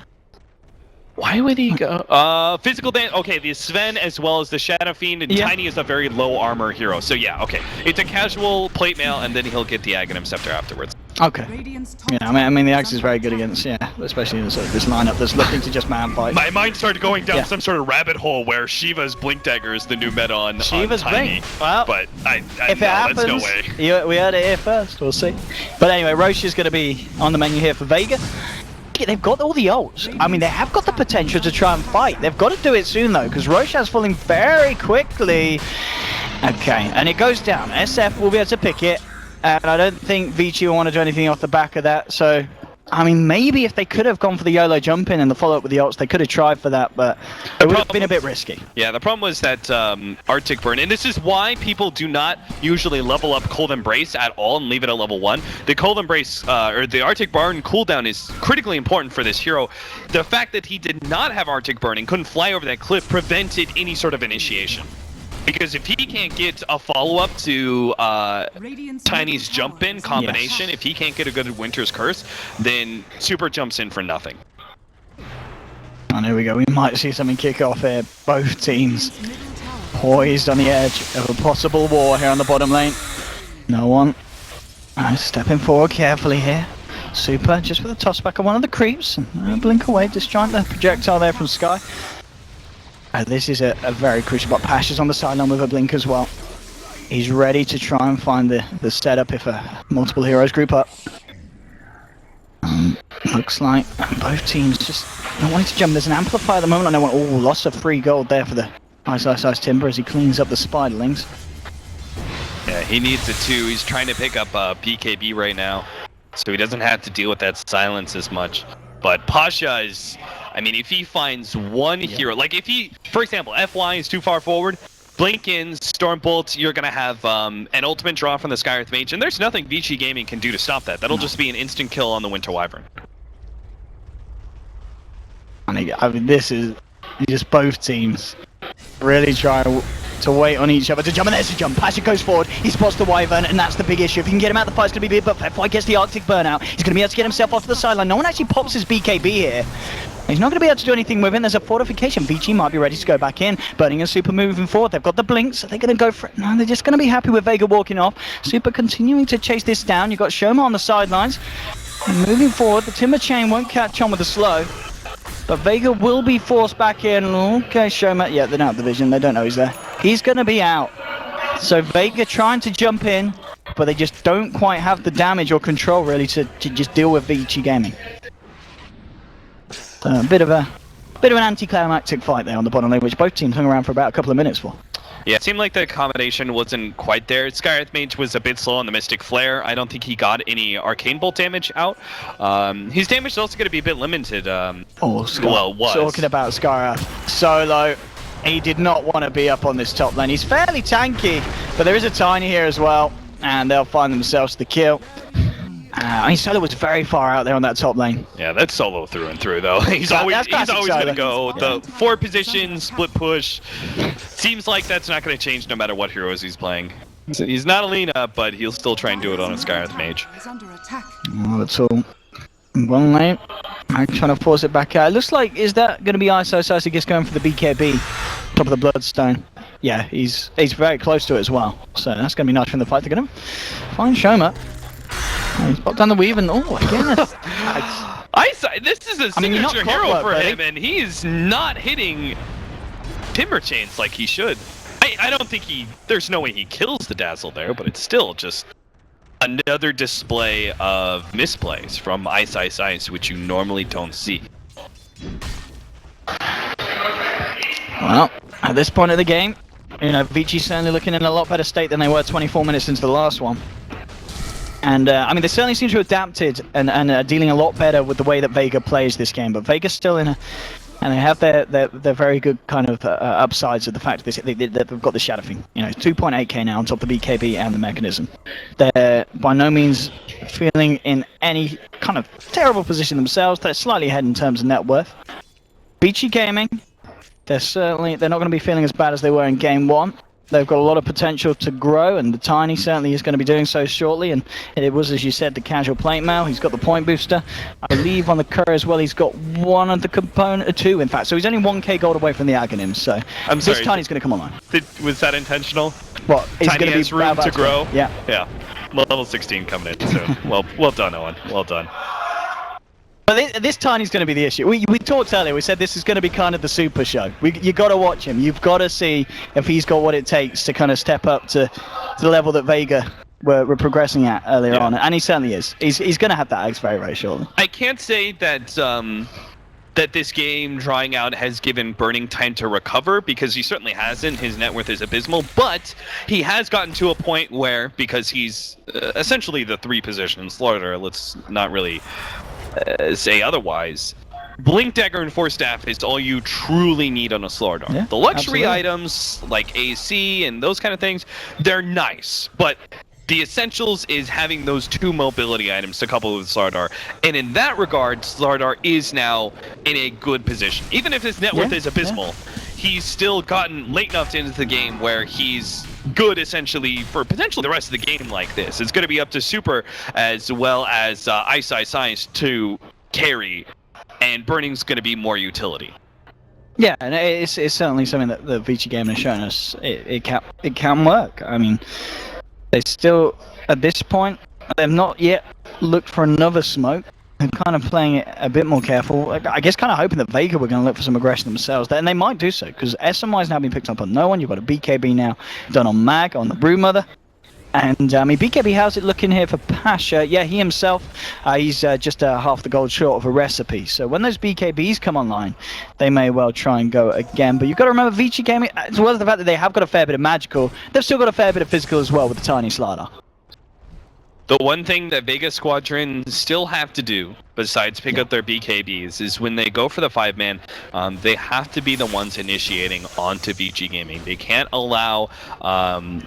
Why would he go? Physical damage. Okay, the Sven as well as the Shadow Fiend, and Tiny is a very low armor hero. So yeah, okay. It's a casual plate mail, and then he'll get the Aghanim Scepter afterwards. Okay. Yeah, I mean the Axe is very good against, especially in sort of this lineup that's looking to just man fight. My mind started going down some sort of rabbit hole where Shiva's Blink Dagger is the new meta on Shiva's Tiny. Blink. Well, but if it happens, there's no way. We heard it here first. We'll see. But anyway, Roche is going to be on the menu here for Vega. They've got all the ults. I mean, they have got the potential to try and fight. They've got to do it soon, though, because Roshan's falling very quickly. Okay, and it goes down. SF will be able to pick it, and I don't think Vici will want to do anything off the back of that, so I mean, maybe if they could have gone for the YOLO jump in and the follow-up with the ults, they could have tried for that, but it would have been a bit risky. Yeah, the problem was that Arctic Burn, and this is why people do not usually level up Cold Embrace at all and leave it at level 1. The Cold Embrace, or the Arctic Burn cooldown is critically important for this hero. The fact that he did not have Arctic Burn and couldn't fly over that cliff prevented any sort of initiation. Because if he can't get a follow-up to Tiny's jump-in combination, if he can't get a good Winter's Curse, then Super jumps in for nothing. And here we go, we might see something kick off here. Both teams poised on the edge of a possible war here on the bottom lane. No one. Stepping forward carefully here. Super just with a toss back of one of the creeps. And blink away, disjoint the projectile there from Sky. This is a very crucial spot. Pash is on the sideline with a blink as well. He's ready to try and find the setup if multiple heroes group up. Looks like both teams just don't want to jump. There's an amplifier at the moment. I know. Oh, loss of free gold there for the Ice Timber as he cleans up the spiderlings. Yeah, he needs it too. He's trying to pick up BKB right now, so he doesn't have to deal with that silence as much. But Pasha is, I mean, if he finds one hero, like if he, for example, FY is too far forward, blink in, Stormbolt, you're going to have an ultimate draw from the Skyreth Mage, and there's nothing Vici Gaming can do to stop that. That'll just be an instant kill on the Winter Wyvern. I mean, this is just both teams really trying to wait on each other to jump, and there's a jump. Pasha goes forward, he spots the Wyvern, and that's the big issue. If he can get him out, the fight's going to be big, but FY gets the Arctic Burnout. He's going to be able to get himself off the sideline. No one actually pops his BKB here. He's not going to be able to do anything with him. There's a fortification. Vici might be ready to go back in. Burning and Super moving forward. They've got the blinks. Are they going to go for it? No, they're just going to be happy with Vega walking off. Super continuing to chase this down. You've got Shoma on the sidelines. And moving forward, the Timber Chain won't catch on with the slow. But Vega will be forced back in. Okay, Shoma. Yeah, they're out of the vision. They don't know he's there. He's going to be out. So Vega trying to jump in, but they just don't quite have the damage or control really to just deal with Vici Gaming. So a bit of an anticlimactic fight there on the bottom lane, which both teams hung around for about a couple of minutes for. Yeah, it seemed like the accommodation wasn't quite there. Skyreth Mage was a bit slow on the Mystic Flare. I don't think he got any Arcane Bolt damage out. His damage is also going to be a bit limited. Was. Talking about Skyreth, solo. He did not want to be up on this top lane. He's fairly tanky, but there is a Tiny here as well, and they'll find themselves the kill. I mean, Solo was very far out there on that top lane. Yeah, that's Solo through and through, though. He's always going to go the 4 position, split push. Seems like that's not going to change no matter what heroes he's playing. He's not Alina, but he'll still try and do it on a Skyreth Mage. Oh, that's all. One lane. I'm trying to force it back out. It looks like, is that going to be Ice he gets going for the BKB, top of the Bloodstone. Yeah, he's very close to it as well. So that's going to be nice from the fight. They're going to find Shoma. He's popped down the weave and again. This is a signature hero for him, and he's not hitting Timber Chains like he should. I don't think there's no way he kills the Dazzle there, but it's still just another display of misplays from Ice, which you normally don't see. Well, at this point of the game, Vici's certainly looking in a lot better state than they were 24 minutes into the last one. And, I mean, they certainly seem to have adapted and are dealing a lot better with the way that Vega plays this game. But Vega's still in and they have their very good kind of upsides of the fact that they've got the Shadow Thing. 2.8k now on top of the BKB and the Mechanism. They're by no means feeling in any kind of terrible position themselves. They're slightly ahead in terms of net worth. Vici Gaming, they're not going to be feeling as bad as they were in Game 1. They've got a lot of potential to grow, and the Tiny certainly is going to be doing so shortly. And it was, as you said, the casual plate mail. He's got the point booster. I believe on the Courier as well, he's got one of the component, 2 in fact. So he's only 1k gold away from the Aghanim. So this Tiny's going to come online. Was that intentional? What? He's Tiny has room to grow. Yeah. Yeah. Level 16 coming in soon. Well done, Owen. Well done. But this Tiny's going to be the issue. We talked earlier, we said this is going to be kind of the super show. You got to watch him. You've got to see if he's got what it takes to kind of step up to the level that Vega were progressing at earlier on. And he certainly is. He's going to have that Axe very, very shortly. I can't say that that this game drawing out has given Burning time to recover, because he certainly hasn't. His net worth is abysmal, but he has gotten to a point where, because he's essentially the 3 position slaughter, let's not really say otherwise, Blink Dagger and Force Staff is all you truly need on a Slardar. Yeah, the luxury absolutely. items like AC and those kind of things, they're nice, but the essentials is having those 2 mobility items to couple with Slardar. And in that regard, Slardar is now in a good position. Even if his net worth is abysmal, he's still gotten late enough into the game where he's good essentially for potentially the rest of the game like this. It's going to be up to Super as well as Ice Science to carry, and Burning's going to be more utility. Yeah, and it's certainly something that the Vici game has shown us. It can work. I mean, they still, at this point, they've not yet looked for another smoke. They're kind of playing it a bit more careful. I guess kind of hoping that Vega were going to look for some aggression themselves. And they might do so, because SMY's now been picked up on no one. You've got a BKB now done on Mag, on the Broodmother. And, I mean, BKB, how's it looking here for Pasha? Yeah, he himself, he's just half the gold short of a recipe. So when those BKBs come online, they may well try and go again. But you've got to remember, Vici gaming, as well as the fact that they have got a fair bit of magical, they've still got a fair bit of physical as well with the tiny Slardar. The one thing that Vega Squadron still have to do, besides pick up their BKBs, is when they go for the 5-man, they have to be the ones initiating onto Vici Gaming. They can't allow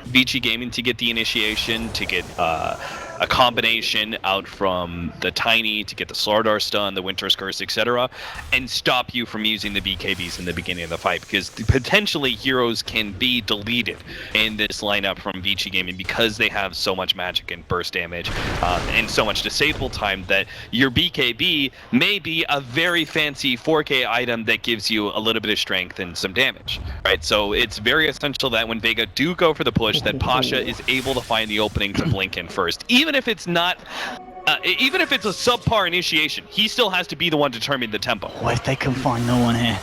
Vici Gaming to get the initiation, to get a combination out from the Tiny, to get the Slardar stun, the Winter's Curse, etc., and stop you from using the BKBs in the beginning of the fight, because potentially heroes can be deleted in this lineup from Vici Gaming because they have so much magic and burst damage and so much disable time that your BKB may be a very fancy 4K item that gives you a little bit of strength and some damage, right? So it's very essential that when Vega do go for the push, that Pasha is able to find the opening to blink in first. Even if it's not, even if it's a subpar initiation, he still has to be the one determining the tempo. What if they can find no one here?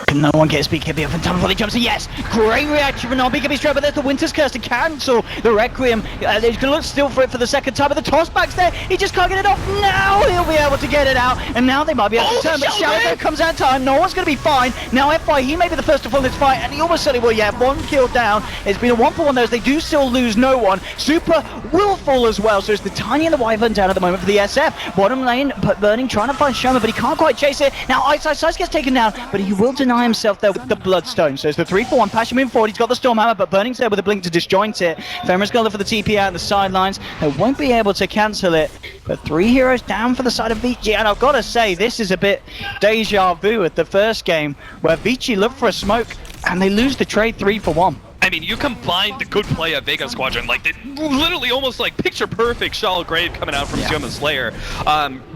Can no one get his BKB up in time before he jumps in? Yes! Great reaction from non-BKB straight, but there's the Winter's Curse to cancel the Requiem. He's going to look still for it for the second time, but the tossback's there. He just can't get it off. Now he'll be able to get it out, and now they might be able to turn, but Shadow comes out in time. No one's going to be fine. Now FY, he may be the first to fall in this fight, and he almost certainly will. Yeah, 1 kill down. It's been a 1-for-1 those. They do still lose no one. Super will fall as well, so it's the Tiny and the Wyvern down at the moment for the SF. Bottom lane, Burning trying to find Shoma, but he can't quite chase it. Now Ice gets taken down, but he will deny himself there with the Bloodstone. So it's the 3-for-1. Pasha moving forward. He's got the Stormhammer, but Burning's there with a blink to disjoint it. Femra's going to look for the TP out on the sidelines. They won't be able to cancel it. But 3 heroes down for the side of Vici. And I've got to say, this is a bit deja vu at the first game, where Vici looked for a smoke, and they lose the trade 3-for-1. I mean, you combine the good play of Vega Squadron, like literally almost like picture perfect Shallow Grave coming out from Sioma Slayer,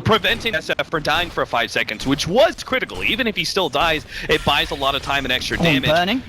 preventing SF from dying for 5 seconds, which was critical. Even if he still dies, it buys a lot of time and extra damage. Burning.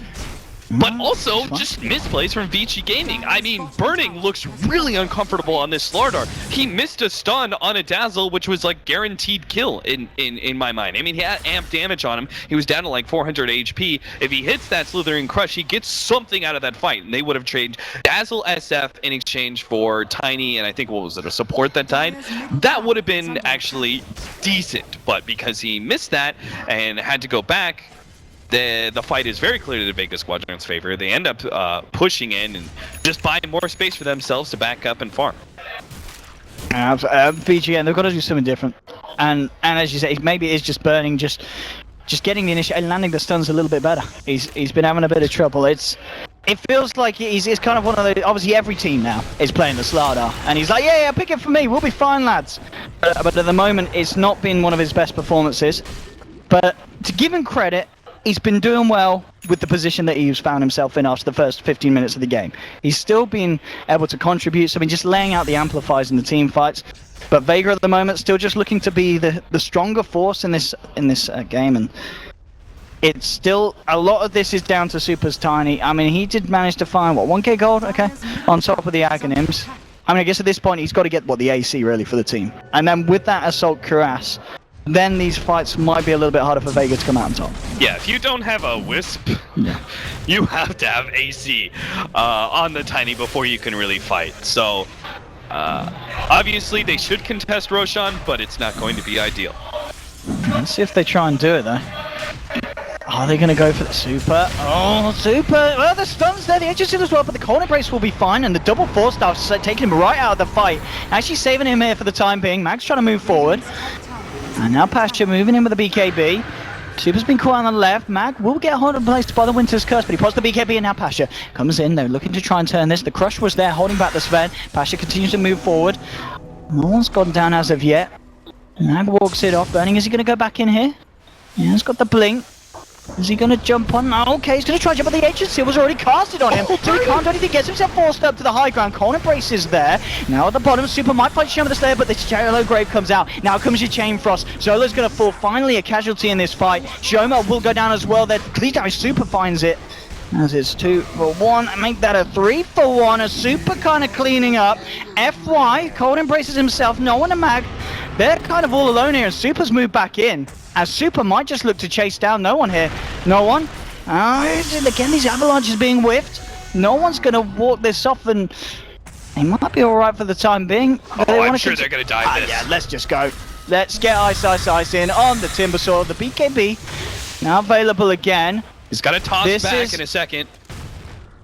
But also, just misplays from Vici Gaming. I mean, Burning looks really uncomfortable on this Slardar. He missed a stun on a Dazzle, which was like guaranteed kill in my mind. I mean, he had amp damage on him. He was down to like 400 HP. If he hits that Slithering Crush, he gets something out of that fight. And they would have traded Dazzle SF in exchange for Tiny, and I think, what was it, a support that died? That would have been actually decent. But because he missed that and had to go back, the fight is very clearly the Vega Squadron's favor. They end up pushing in and just buying more space for themselves to back up and farm. Vici, and they've got to do something different. And as you say, maybe it is just Burning, just getting the initiative and landing the stuns a little bit better. He's been having a bit of trouble. It feels like it's kind of one of the, obviously every team now is playing the Slardar, and he's like, yeah, pick it for me, we'll be fine, lads. But at the moment, it's not been one of his best performances. But to give him credit, he's been doing well with the position that he's found himself in after the first 15 minutes of the game. He's still been able to contribute, so just laying out the amplifiers in the team fights. But Vega at the moment still just looking to be the stronger force in this game, and it's still, a lot of this is down to Super's Tiny. I mean, he did manage to find, what, 1k gold? Okay, on top of the Aghanims. I mean, I guess at this point he's got to get, the AC really for the team. And then with that Assault Cuirass, then these fights might be a little bit harder for Vega to come out on top. Yeah, if you don't have a Wisp, you have to have AC on the Tiny before you can really fight. So, obviously they should contest Roshan, but it's not going to be ideal. Let's see if they try and do it, though. Are they going to go for the Super? Oh, Super! Well, the stun's there, the edges as well, but the corner brace will be fine, and the double force staff's taking him right out of the fight. Actually saving him here for the time being. Mag's trying to move forward. And now Pasha moving in with the BKB. Super's been quiet on the left. Mag will get hard and placed by the Winter's Curse, but he pots the BKB and now Pasha comes in. They're looking to try and turn this. The Crush was there holding back the Sven. Pasha continues to move forward. No one's gone down as of yet. Mag walks it off. Burning, is he going to go back in here? Yeah, he's got the blink. Is he going to jump on? No, okay, he's going to try to jump on the edge. Seal was already casted on him, so he can't do anything. Gets himself forced up to the high ground. Cold Embrace is there. Now at the bottom, Super might fight Shem with the Slayer, but the Shallow Grave comes out. Now comes your Chain Frost. Zola's going to fall. Finally, a casualty in this fight. Shoma will go down as well. There, Cleave Super finds it. As it's 2 for 1, and make that a 3 for 1. A Super kind of cleaning up. FY, Cold Embraces himself. No one to Mag. They're kind of all alone here, and Super's moved back in. As Super might just look to chase down no one here. No one. Again, these avalanches being whiffed. No one's going to walk this off, and they might be alright for the time being. I'm sure they're going to die this. Yeah, let's just go. Let's get Ice in on the Timbersaw. The BKB now available again. He's got to toss back in a second.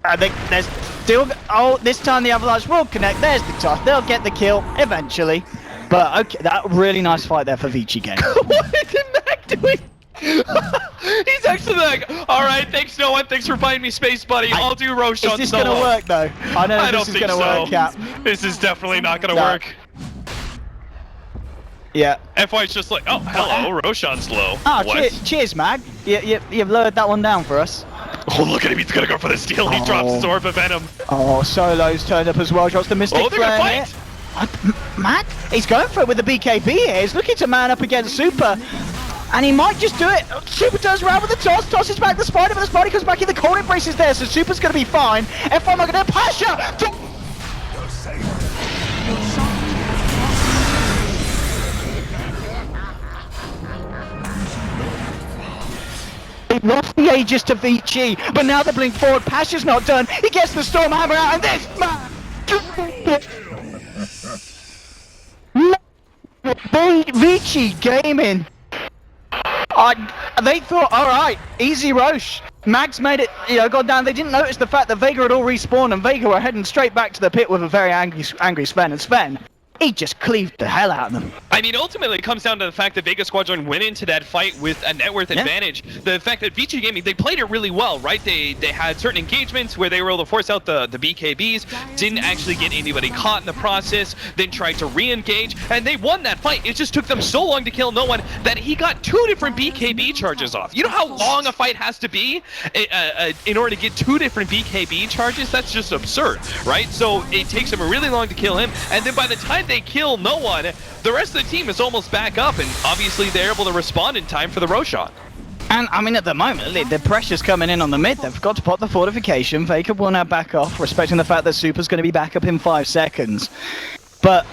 I think there's still... Oh, this time the avalanche will connect. There's the toss. They'll get the kill eventually. But okay, that really nice fight there for Vici game. What is Mac doing? He's actually like, all right, thanks no one, thanks for buying me space, buddy. I'll do Roshan solo. Is this gonna work though? I know this is gonna work, Cap. This is definitely not gonna work. Yeah. FY's just like, oh, hello, Roshan's low. Oh, cheers, Mag. You've lowered that one down for us. Oh, look at him, he's gonna go for the steal. He drops his Orb of Venom. Oh, Solo's turned up as well. Drops the Mystic Flare. They're gonna fight. Mag, he's going for it with the BKB here. He's looking to man up against Super. And he might just do it. Super turns around with the toss, tosses back the Spider, but the Spider comes back in. The Cold Embrace is there, so Super's going to be fine. F1 are going to Pasha! They lost the Aegis to Vici, but now the blink forward. Pasha's not done. He gets the Storm Hammer out, and this man... Vici gaming. They thought, alright, easy Roche. Mags made it, gone down. They didn't notice the fact that Vega had all respawned, and Vega were heading straight back to the pit with a very angry Sven. And Sven, he just cleaved the hell out of them. I mean, ultimately, it comes down to the fact that Vega Squadron went into that fight with a net worth advantage. The fact that Vici Gaming, they played it really well, right? They had certain engagements where they were able to force out the BKBs, didn't actually get anybody caught in the process, then tried to re-engage, and they won that fight. It just took them so long to kill no one that he got 2 different BKB charges off. You know how long a fight has to be in order to get 2 different BKB charges? That's just absurd, right? So it takes them really long to kill him, and then by the time they kill no one, the rest of the team is almost back up, and obviously they're able to respond in time for the Roshan. And I mean, at the moment, the pressure's coming in on the mid. They've got to pop the fortification. Vega will now back off, respecting the fact that Super's going to be back up in 5 seconds. But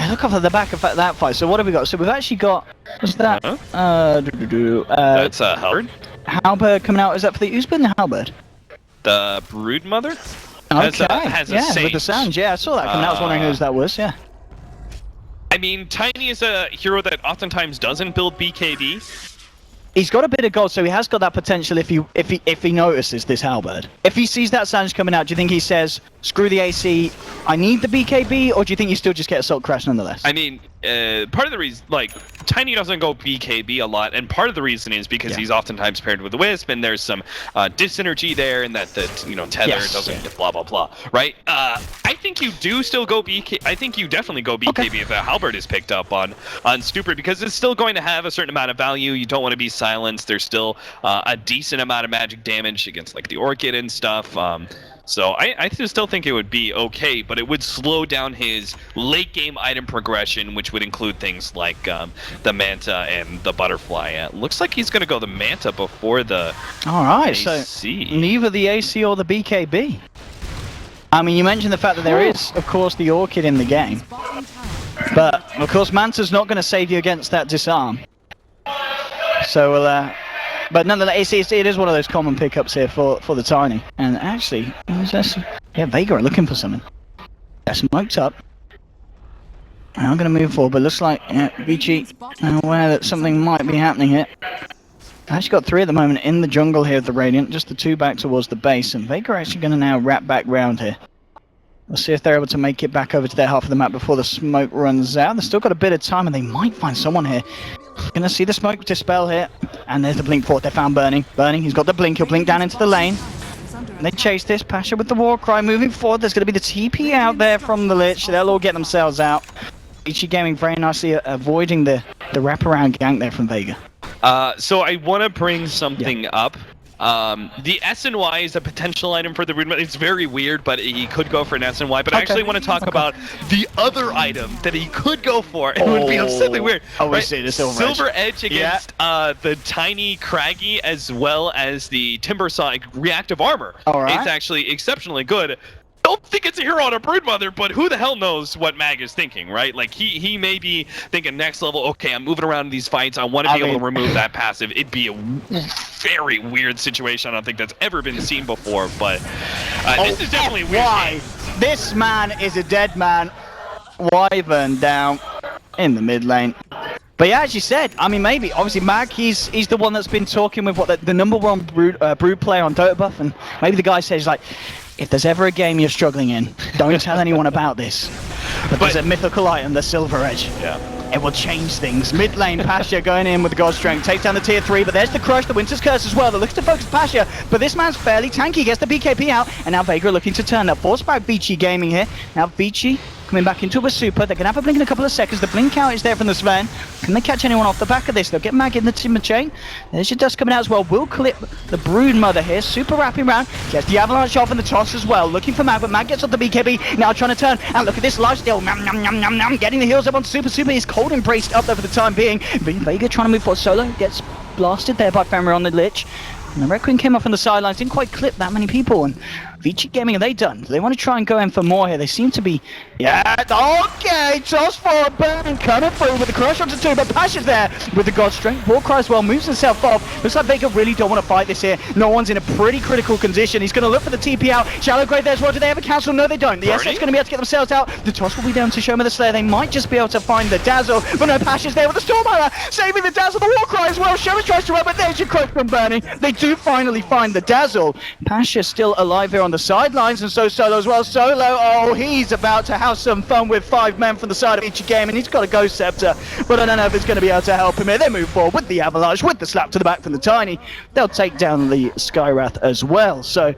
look off at the back of that fight. So what have we got? So we've actually got, what's that? That's Halberd. Halberd coming out. Is that for the Usbin, the Halberd? The Broodmother? Okay, has a yeah, Sage. with the sound, yeah, I saw that coming out. I was wondering whose that was, yeah. I mean, Tiny is a hero that oftentimes doesn't build BKB. He's got a bit of gold, so he has got that potential if he notices this Halberd. If he sees that Sanj coming out, do you think he says, screw the AC, I need the BKB, or do you think you still just get Assault Crash nonetheless? I mean, part of the reason, like, Tiny doesn't go BKB a lot, and part of the reason is because he's oftentimes paired with the Wisp, and there's some dyssynergy there, and that Tether doesn't blah blah blah, right? I think you do still go BK. I think you definitely go BKB if a Halberd is picked up on Stupid, because it's still going to have a certain amount of value. You don't want to be silenced. There's still a decent amount of magic damage against like the Orchid and stuff. So I still think it would be okay, but it would slow down his late game item progression, which would include things like the Manta and the Butterfly. Looks like he's going to go the Manta before the AC. So neither the AC or the BKB. I mean, you mentioned the fact that there is, of course, the Orchid in the game. But, of course, Manta's not going to save you against that disarm. So we'll... But nonetheless, it is one of those common pickups here for the Tiny. And actually, Vega are looking for something. They're smoked up. And I'm going to move forward, but looks like Vici aware that something might be happening here. Actually got 3 at the moment in the jungle here of the Radiant, just the 2 back towards the base, and Vega are actually going to now wrap back round here. We'll see if they're able to make it back over to their half of the map before the smoke runs out. They've still got a bit of time, and they might find someone here. Gonna see the smoke dispel here. And there's the blink port. They found Burning. Burning, he's got the blink. He'll blink down into the lane. And they chase this. Pasha with the war cry moving forward. There's gonna be the TP out there from the Lich. They'll all get themselves out. Vici Gaming very nicely avoiding the wraparound gank there from Vega. So I want to bring something up. The SNY is a potential item for the Brood. It's very weird, but he could go for an SNY. But I actually want to talk about the other item that he could go for. It would be absurdly weird. Oh, we right? see the Silver Edge against the tiny Craggy as well as the Timbersaw reactive armor. All right. It's actually exceptionally good. Don't think it's a hero on a Broodmother, but who the hell knows what Mag is thinking, right? Like, he may be thinking next level, okay, I'm moving around in these fights, I want to be able to remove that passive. It'd be a very weird situation. I don't think that's ever been seen before, but this is definitely weird. Why? This man is a dead man. Wyvern down in the mid lane. But yeah, as you said, I mean, maybe, obviously, Mag, he's the one that's been talking with what the number one brood player on Dota Buff, and maybe the guy says, like, if there's ever a game you're struggling in, don't tell anyone about this. But there's a mythical item, the Silver Edge. Yeah. It will change things. Mid lane, Pasha going in with the God Strength, takes down the tier 3, but there's the Crush, the Winter's Curse as well. That looks to focus Pasha, but this man's fairly tanky, gets the BKB out, and now Vega looking to turn that. Force back Vici Gaming here. Now Vici coming back into a super. They're going to have a blink in a couple of seconds. The blink out is there from the Sven. Can they catch anyone off the back of this? They'll get Mag in the timber chain. There's your dust coming out as well. Will clip the Brood Mother here. Super wrapping round. Gets the Avalanche off in the toss as well. Looking for Mag, but Mag gets off the BKB. Now trying to turn. And look at this lifesteal. Nom, nom, nom, nom, nom. Getting the heals up on Super. Super is cold embraced up there for the time being. Vega trying to move forward solo. Gets blasted there by Fenrir on the Lich. And the Requiem came off on the sidelines. Didn't quite clip that many people. And Vici Gaming, are they done? They want to try and go in for more here. They seem to be... Yeah, okay, toss for a burn coming through with the Crush onto 2, but Pasha's there with the God Strength. Warcry as well, moves himself off. Looks like Vega really don't want to fight this here. No one's in a pretty critical condition. He's going to look for the TP out. Shallow Grave there as well. Do they have a cancel? No, they don't. The SF's going to be able to get themselves out. The toss will be down to Shoma the Slayer. They might just be able to find the Dazzle, but no, Pasha's there with the Stormhammer, saving the Dazzle. The Warcry as well. Shoma tries to run, but there's your Crush from Burning. They do finally find the Dazzle. Pasha's still alive here on the sidelines, and so Solo as well. Solo, oh, he's about to have some fun with 5 men from the side of each game, and he's got a Ghost Scepter, but I don't know if it's going to be able to help him here. They move forward with the Avalanche, with the slap to the back from the Tiny. They'll take down the Skywrath as well. So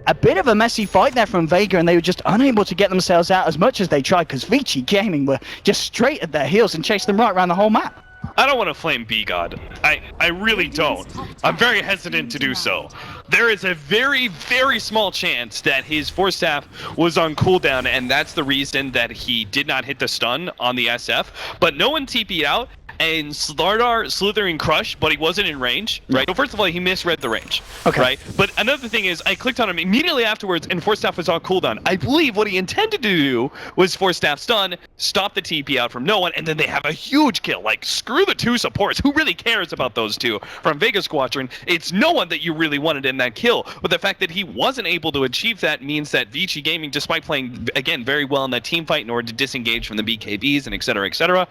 a bit of a messy fight there from Vega, and they were just unable to get themselves out as much as they tried, because Vici Gaming were just straight at their heels and chased them right around the whole map. I don't want to flame B-God. I really don't. I'm very hesitant to do so. There is a very, very small chance that his Force Staff was on cooldown, and that's the reason that he did not hit the stun on the SF. But no one TP'd out, and Slardar slithering Crush, but he wasn't in range, right? So first of all, he misread the range, right? But another thing is, I clicked on him immediately afterwards, and Force Staff was on cooldown. I believe what he intended to do was Force Staff stun, stop the TP out from no one, and then they have a huge kill. Like, screw the 2 supports. Who really cares about those 2? From Vega Squadron, it's no one that you really wanted in that kill. But the fact that he wasn't able to achieve that means that Vici Gaming, despite playing, again, very well in that team fight in order to disengage from the BKBs and et cetera,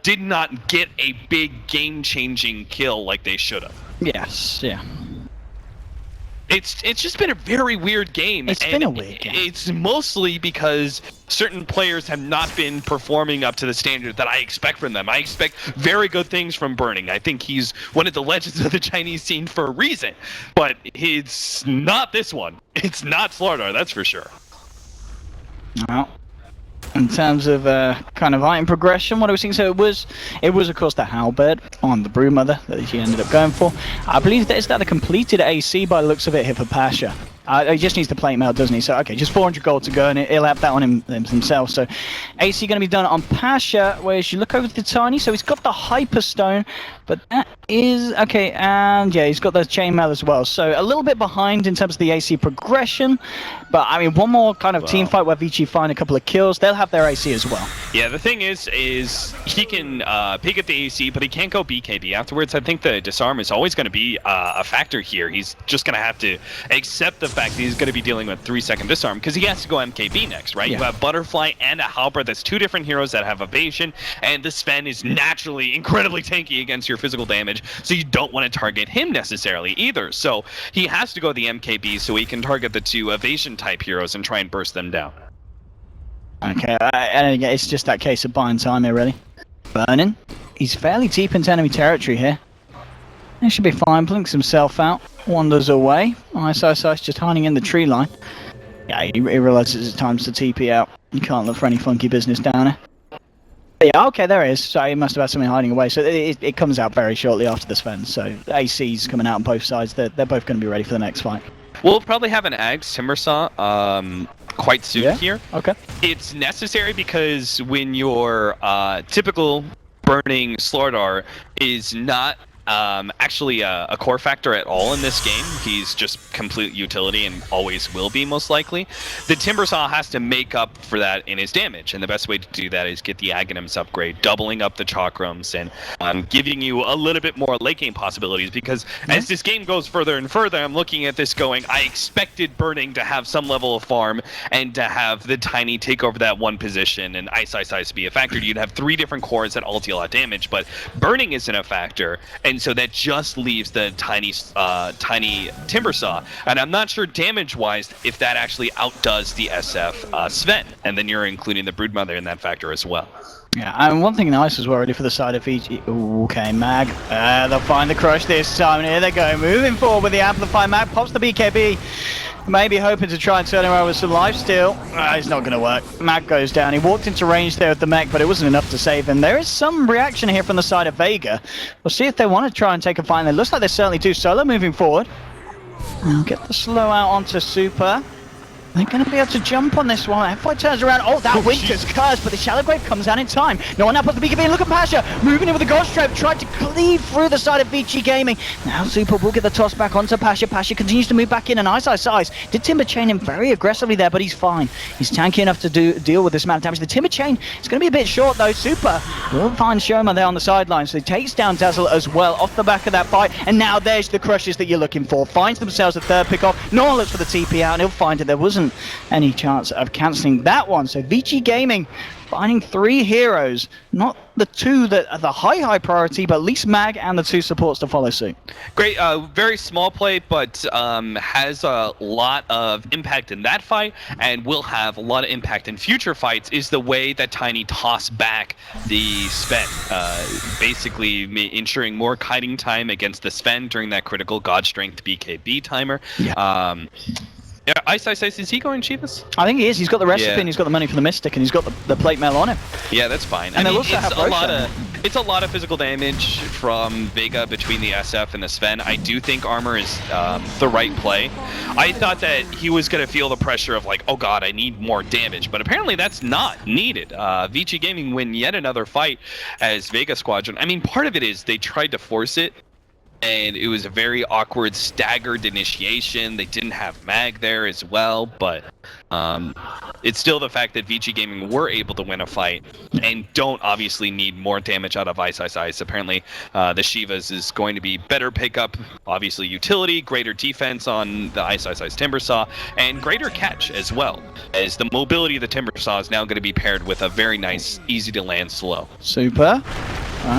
did not get a big game-changing kill like they should have. Yes, yeah. It's just been a very weird game. It's been a weird game. It's mostly because certain players have not been performing up to the standard that I expect from them. I expect very good things from Burning. I think he's one of the legends of the Chinese scene for a reason. But it's not this one. It's not Slardar, that's for sure. Well, in terms of kind of item progression, what are we seeing? So it was of course the Halberd on the Broodmother that he ended up going for. I believe that is that the completed AC by the looks of it here for Pasha. He just needs the plate mail, doesn't he? So okay, just 400 gold to go, and he'll have that on himself. So AC going to be done on Pasha. Whereas you look over to the Tiny, so he's got the Hyperstone, but that is okay, and yeah, he's got the chainmail as well. So a little bit behind in terms of the AC progression, but I mean, one more kind of team fight where Vici find a couple of kills, they'll have their AC as well. Yeah, the thing is he can pick at the AC, but he can't go BKB afterwards. I think the disarm is always going to be a factor here. He's just going to have to accept the fact that he's going to be dealing with 3-second disarm, because he has to go MKB next, right? Yeah. You have Butterfly and a Halberd. That's 2 different heroes that have evasion, and the Sven is naturally incredibly tanky against your physical damage, so you don't want to target him necessarily either. So he has to go the MKB so he can target the 2 evasion type heroes and try and burst them down. Okay, and it's just that case of buying time here, really. Burning He's fairly deep into enemy territory here. He should be fine. Blinks himself out. Wanders away. Ice just hiding in the tree line. Yeah, he realizes it's time to TP out. You can't look for any funky business down there. Yeah, okay, there it is. So he must have had something hiding away. So it comes out very shortly after this fence. So AC's coming out on both sides. They're both going to be ready for the next fight. We'll probably have an Ags Timbersaw quite soon here. Okay. It's necessary because when your typical burning Slardar is not actually a core factor at all in this game, he's just complete utility and always will be most likely, the Timbersaw has to make up for that in his damage, and the best way to do that is get the Aghanims upgrade, doubling up the Chakrams and giving you a little bit more late game possibilities, because as this game goes further and further, I'm looking at this going, I expected burning to have some level of farm and to have the Tiny take over that one position and Ice to be a factor. You'd have 3 different cores that all deal a lot of damage, but burning isn't a factor, and so that just leaves the tiny Timbersaw, and I'm not sure damage-wise if that actually outdoes the SF Sven, and then you're including the Broodmother in that factor as well. Yeah, and one thing nice as well, ready for the side of Vici. Okay, Mag. They'll find the crush this time, and here they go, moving forward with the Amplify. Mag pops the BKB. Maybe hoping to try and turn him around with some lifesteal. It's not going to work. Mag goes down. He walked into range there with the mech, but it wasn't enough to save him. There is some reaction here from the side of Vega. We'll see if they want to try and take a fight. It looks like they certainly do. Solo moving forward. I'll get the slow out onto Super. They're going to be able to jump on this one. F5 turns around. Oh, that Winter's curse, but the Shallow Grave comes out in time. No one up on the BKB. Look at Pasha moving in with the Ghost Strike. Tried to cleave through the side of Vici Gaming. Now Super will get the toss back onto Pasha. Pasha continues to move back in, and Ice did Timber Chain him very aggressively there, but he's fine. He's tanky enough to deal with this amount of damage. The Timber Chain is going to be a bit short though. Super will find Shoma there on the sideline, so he takes down Dazzle as well off the back of that fight, and now there's the crushes that you're looking for. Finds themselves a third pick off. No one looks for the TP out, and he'll find it. There wasn't any chance of cancelling that one. So Vici Gaming finding 3 heroes, not the 2 that are the high priority, but at least Mag and the 2 supports to follow suit. Great, very small play, but has a lot of impact in that fight, and will have a lot of impact in future fights, is the way that Tiny toss back the Sven, basically ensuring more kiting time against the Sven during that critical God Strength BKB timer. Yeah. Yeah, Ice, is he going Chivas? I think he is. He's got the recipe, and he's got the money for the Mystic, and he's got the plate mail on him. Yeah, that's fine. And I mean, also have it's a lot of physical damage from Vega between the SF and the Sven. I do think armor is the right play. I thought that he was going to feel the pressure of like, oh god, I need more damage, but apparently that's not needed. Vici Gaming win yet another fight as Vega Squadron. I mean, part of it is they tried to force it, and it was a very awkward, staggered initiation. They didn't have Mag there as well, but it's still the fact that Vici Gaming were able to win a fight and don't obviously need more damage out of Ice. Apparently, the Shivas is going to be better pickup, obviously utility, greater defense on the Ice Timbersaw, and greater catch as well, as the mobility of the Timbersaw is now going to be paired with a very nice, easy to land slow. Super.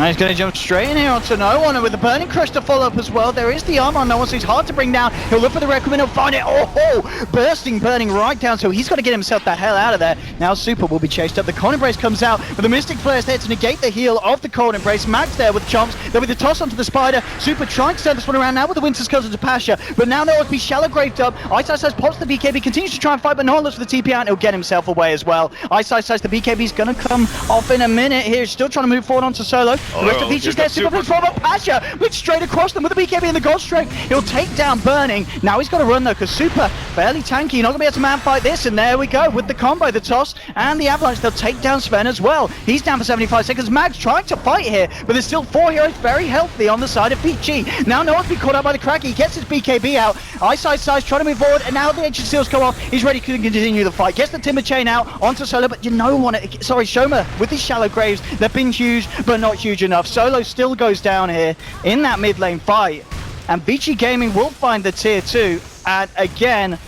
He's going to jump straight in here onto no one, and with the Burning Crush to follow up as well. There is the armor on no one, so he's hard to bring down. He'll look for the Requiem, he'll find it. Oh, bursting, burning right down, so he's got to get himself the hell out of there. Now Super will be chased up. The Cold Embrace comes out, but the Mystic Flare's there to negate the heal of the Cold Embrace. Mag's there with Chomps. There'll be the toss onto the Spider. Super trying to turn this one around now with the Winter's Curse into Pasha, but now there will be Shallow Graved up. Ice pops the BKB, continues to try and fight, but no one looks for the TP out, and he'll get himself away as well. Ice, the BKB's going to come off in a minute here. Still trying to move forward onto Solo. The rest of Vici's there, Super from Pasha, which straight across them with the BKB and the God Strike. He'll take down Burning. Now he's got to run though, because Super fairly tanky. You're not going to be able to man fight this, and there we go with the combo, the toss, and the avalanche. They'll take down Sven as well. He's down for 75 seconds. Mag's trying to fight here, but there's still 4 heroes very healthy on the side of Vici. Now no one's been caught out by the crack. He gets his BKB out. Ice trying to move forward, and now the ancient seals go off. He's ready to continue the fight. Gets the Timber Chain out onto Solo, but you know what? Sorry, Shoma with these Shallow Graves. They've been huge, but not huge enough. Solo still goes down here in that mid lane fight, and Vici Gaming will find the tier 2. And again,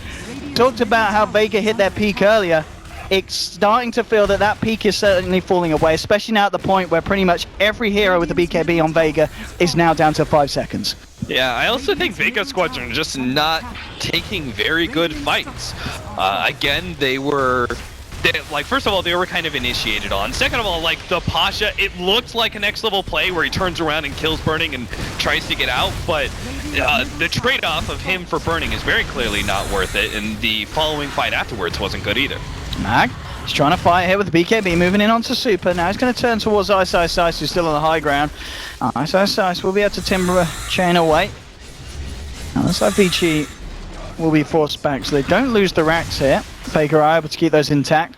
talked about how Vega hit their peak earlier. It's starting to feel that that peak is certainly falling away, especially now at the point where pretty much every hero with the BKB on Vega is now down to 5 seconds. Yeah, I also think Vega Squadron just not taking very good fights. Again, they were like, first of all, they were kind of initiated on. Second of all, like, the Pasha, it looked like a next level play where he turns around and kills Burning and tries to get out, but the trade-off of him for Burning is very clearly not worth it, and the following fight afterwards wasn't good either. Mag, he's trying to fight here with the BKB, moving in onto Super. Now he's going to turn towards Ice, who's still on the high ground. Ice will be able to timber chain away. Now looks like Vici will be forced back, so they don't lose the racks here. Vega are able to keep those intact.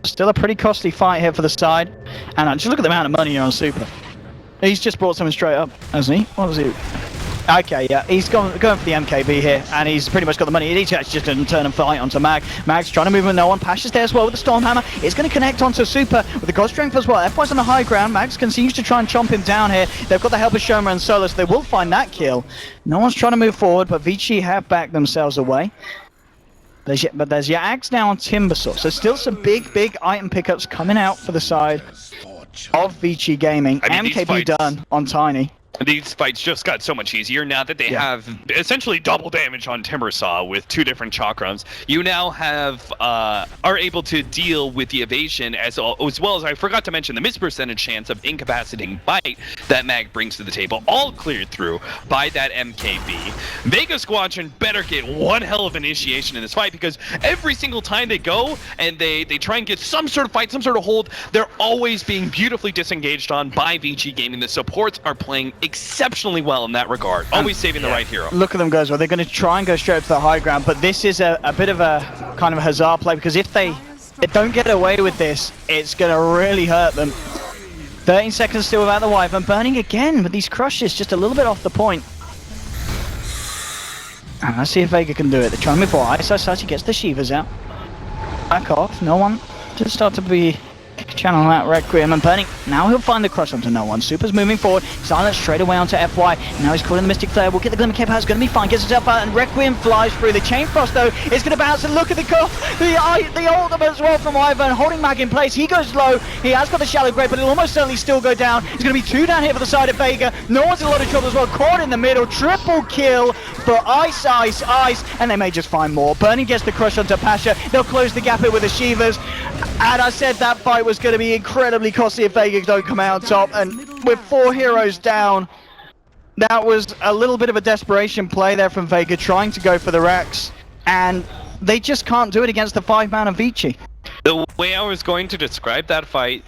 Still a pretty costly fight here for the side. And just look at the amount of money here on Super. He's just brought someone straight up, hasn't he? What was he? Okay, yeah, he's going for the MKB here, and he's pretty much got the money. He's just going to turn and fight onto Mag. Mag's trying to move with no one. Pasha's there as well with the Stormhammer. It's going to connect onto Super with the God Strength as well. FY's on the high ground. Mag continues to try and chomp him down here. They've got the help of Shoma and Solo, so they will find that kill. No one's trying to move forward, but Vici have backed themselves away. But there's Yags now on Timbersaw, so still some big item pickups coming out for the side of Vici Gaming. I mean, MKB done on Tiny. These fights just got so much easier now that they have essentially double damage on Timbersaw with 2 different chakrams. You now have are able to deal with the evasion as well as, I forgot to mention, the miss percentage chance of incapacitating bite that Mag brings to the table, all cleared through by that MKB. Vega Squadron better get one hell of initiation in this fight, because every single time they go and they try and get some sort of fight, some sort of hold, they're always being beautifully disengaged on by Vici Gaming. The supports are playing exceptionally well in that regard, always saving the right hero. Look at them go as well. They're going to try and go straight up to the high ground, but this is a bit of a kind of a hazard play, because if they don't get away with this, it's going to really hurt them. 13 seconds still without the Wyvern. Burning again with these crushes, just a little bit off the point. And let's see if Vega can do it. They're trying to move forward. He gets the Shivas out. Back off. No one. Just start to be channel that Requiem, and Burning. Now he'll find the crush onto no one. Super's moving forward. Silence straight away onto FY. Now he's calling the Mystic Flare. We'll get the Glimmer Cape out. It's going to be fine. Gets himself out, and Requiem flies through. The Chain Frost, though, is going to bounce. And look at the ultimate as well from Wyvern, holding Mag in place. He goes low. He has got the Shallow Grave, but he'll almost certainly still go down. He's going to be 2 down here for the side of Vega. No one's in a lot of trouble as well. Caught in the middle. Triple kill for Ice. And they may just find more. Burning gets the crush onto Pasha. They'll close the gap here with the Shivas. And I said that fight was going to be incredibly costly if Vega don't come out on top. And with 4 heroes down, that was a little bit of a desperation play there from Vega, trying to go for the racks. And they just can't do it against the 5-man of Vici. The way I was going to describe that fight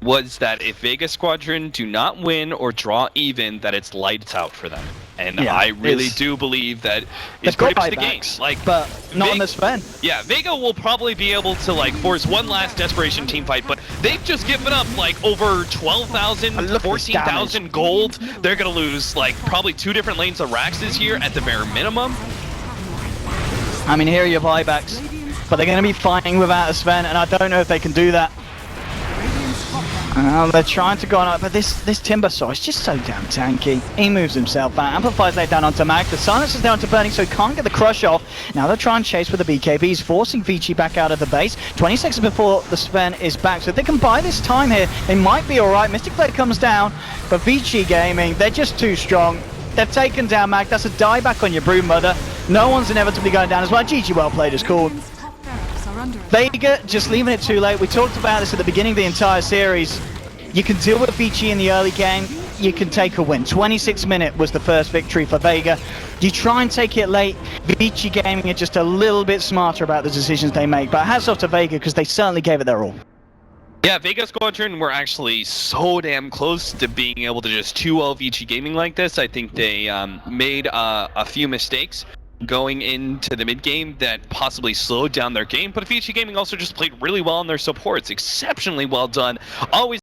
was that if Vega Squadron do not win or draw even, that it's lights out for them. And yeah, I really do believe that it's pretty much the game. Like, but not on this fan. Yeah, Vega will probably be able to like force one last desperation team fight, but they've just given up like over 12,000, 14,000 gold. They're gonna lose like probably 2 different lanes of racks this year at the bare minimum. I mean, here are your buybacks, but they're gonna be fighting without a Sven, and I don't know if they can do that. They're trying to go on, but this Timbersaw is just so damn tanky. He moves himself out, amplifies that down onto Mag. The silence is down to Burning, so he can't get the crush off. Now they're trying to chase with the BKB. He's forcing Vici back out of the base. 20 seconds before the Sven is back, so if they can buy this time here, they might be alright. Mystic Blade comes down, but Vici Gaming, they're just too strong. They've taken down Mag. That's a dieback on your Broodmother. No one's inevitably going down as well. GG well played is called. Vega just leaving it too late. We talked about this at the beginning of the entire series. You can deal with Vici in the early game, you can take a win. 26 minute was the first victory for Vega. You try and take it late, Vici Gaming are just a little bit smarter about the decisions they make, but hats off to Vega because they certainly gave it their all. Yeah, Vega Squadron were actually so damn close to being able to just 2-0 Vici Gaming like this. I think they made a few mistakes going into the mid game that possibly slowed down their game, but Vici Gaming also just played really well on their supports. Exceptionally well done. Always